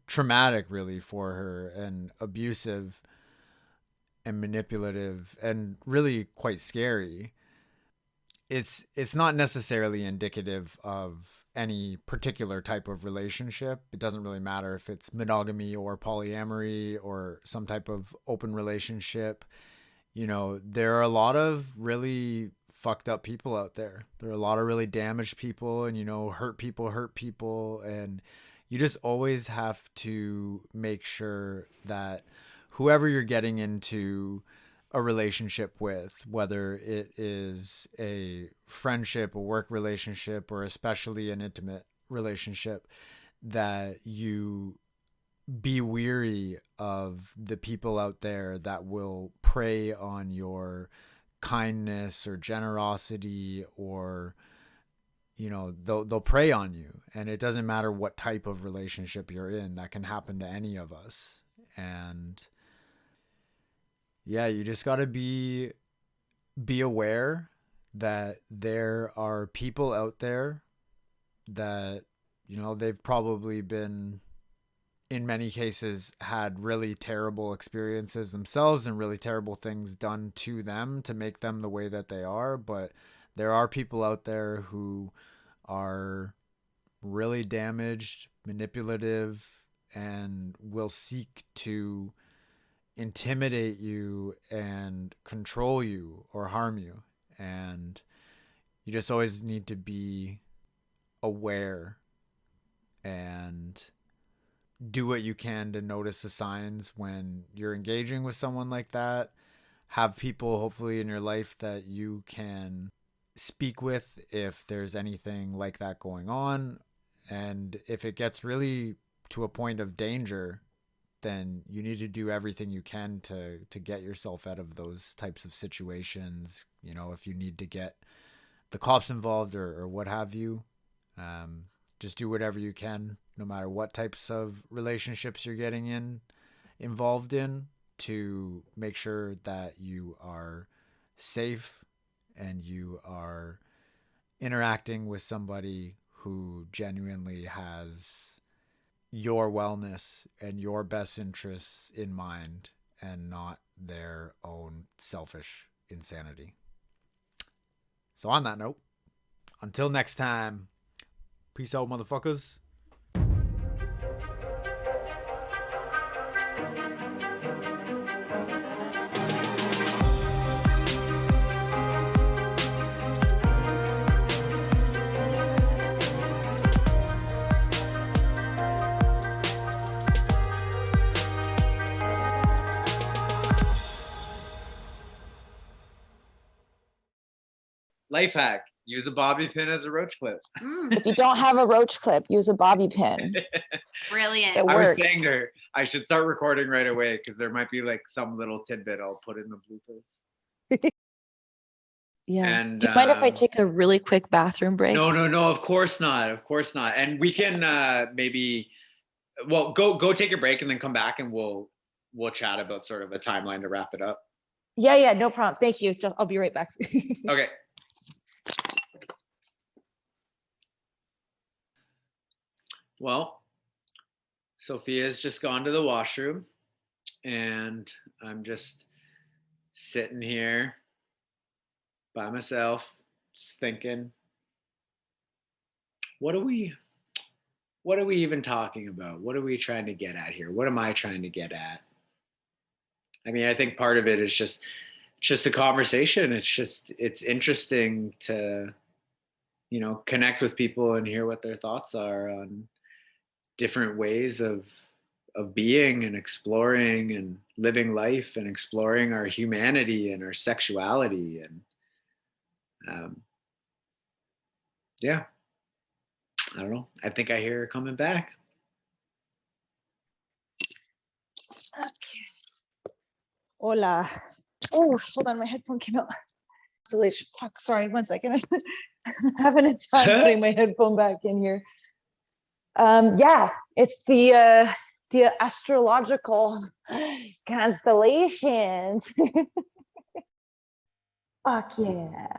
traumatic really for her, and abusive and manipulative and really quite scary, it's not necessarily indicative of any particular type of relationship. It doesn't really matter if it's monogamy or polyamory or some type of open relationship. You know, there are a lot of really fucked up people out there. There are a lot of really damaged people, and, you know, hurt people. And you just always have to make sure that whoever you're getting into a relationship with, whether it is a friendship, a work relationship, or especially an intimate relationship, that you be weary of the people out there that will prey on your kindness or generosity, or, you know, they'll prey on you. And it doesn't matter what type of relationship you're in, that can happen to any of us. And yeah, you just got to be aware that there are people out there that, you know, they've probably been, in many cases, had really terrible experiences themselves and really terrible things done to them to make them the way that they are. But there are people out there who are really damaged, manipulative, and will seek to intimidate you and control you or harm you. And you just always need to be aware and do what you can to notice the signs when you're engaging with someone like that. Have people hopefully in your life that you can speak with if there's anything like that going on. And if it gets really to a point of danger, then you need to do everything you can to get yourself out of those types of situations. You know, if you need to get the cops involved or what have you, just do whatever you can, no matter what types of relationships you're getting involved in, to make sure that you are safe and you are interacting with somebody who genuinely has your wellness and your best interests in mind, and not their own selfish insanity. So on that note, until next time, peace out, motherfuckers. Life hack: use a bobby pin as a roach clip. If you don't have a roach clip, use a bobby pin. Brilliant. It I was works. saying to her, I should start recording right away, because there might be like some little tidbit I'll put in the bloopers. Yeah. And Do you mind if I take a really quick bathroom break? No, of course not. Of course not. And we can maybe, well, go take a break and then come back, and we'll chat about sort of a timeline to wrap it up. Yeah, no problem. Thank you. I'll be right back. Okay. Well, Sophia's just gone to the washroom, and I'm just sitting here by myself, just thinking, what are we even talking about? What are we trying to get at here? What am I trying to get at? I mean, I think part of it is just a conversation. It's interesting to, connect with people and hear what their thoughts are on different ways of being and exploring and living life and exploring our humanity and our sexuality. And yeah, I don't know. I think I hear her coming back. Okay. Hola. Oh, hold on, my headphone came out. Installation. Fuck, sorry, 1 second. I'm having a time putting my headphone back in here. Yeah, it's the astrological constellations. Fuck yeah.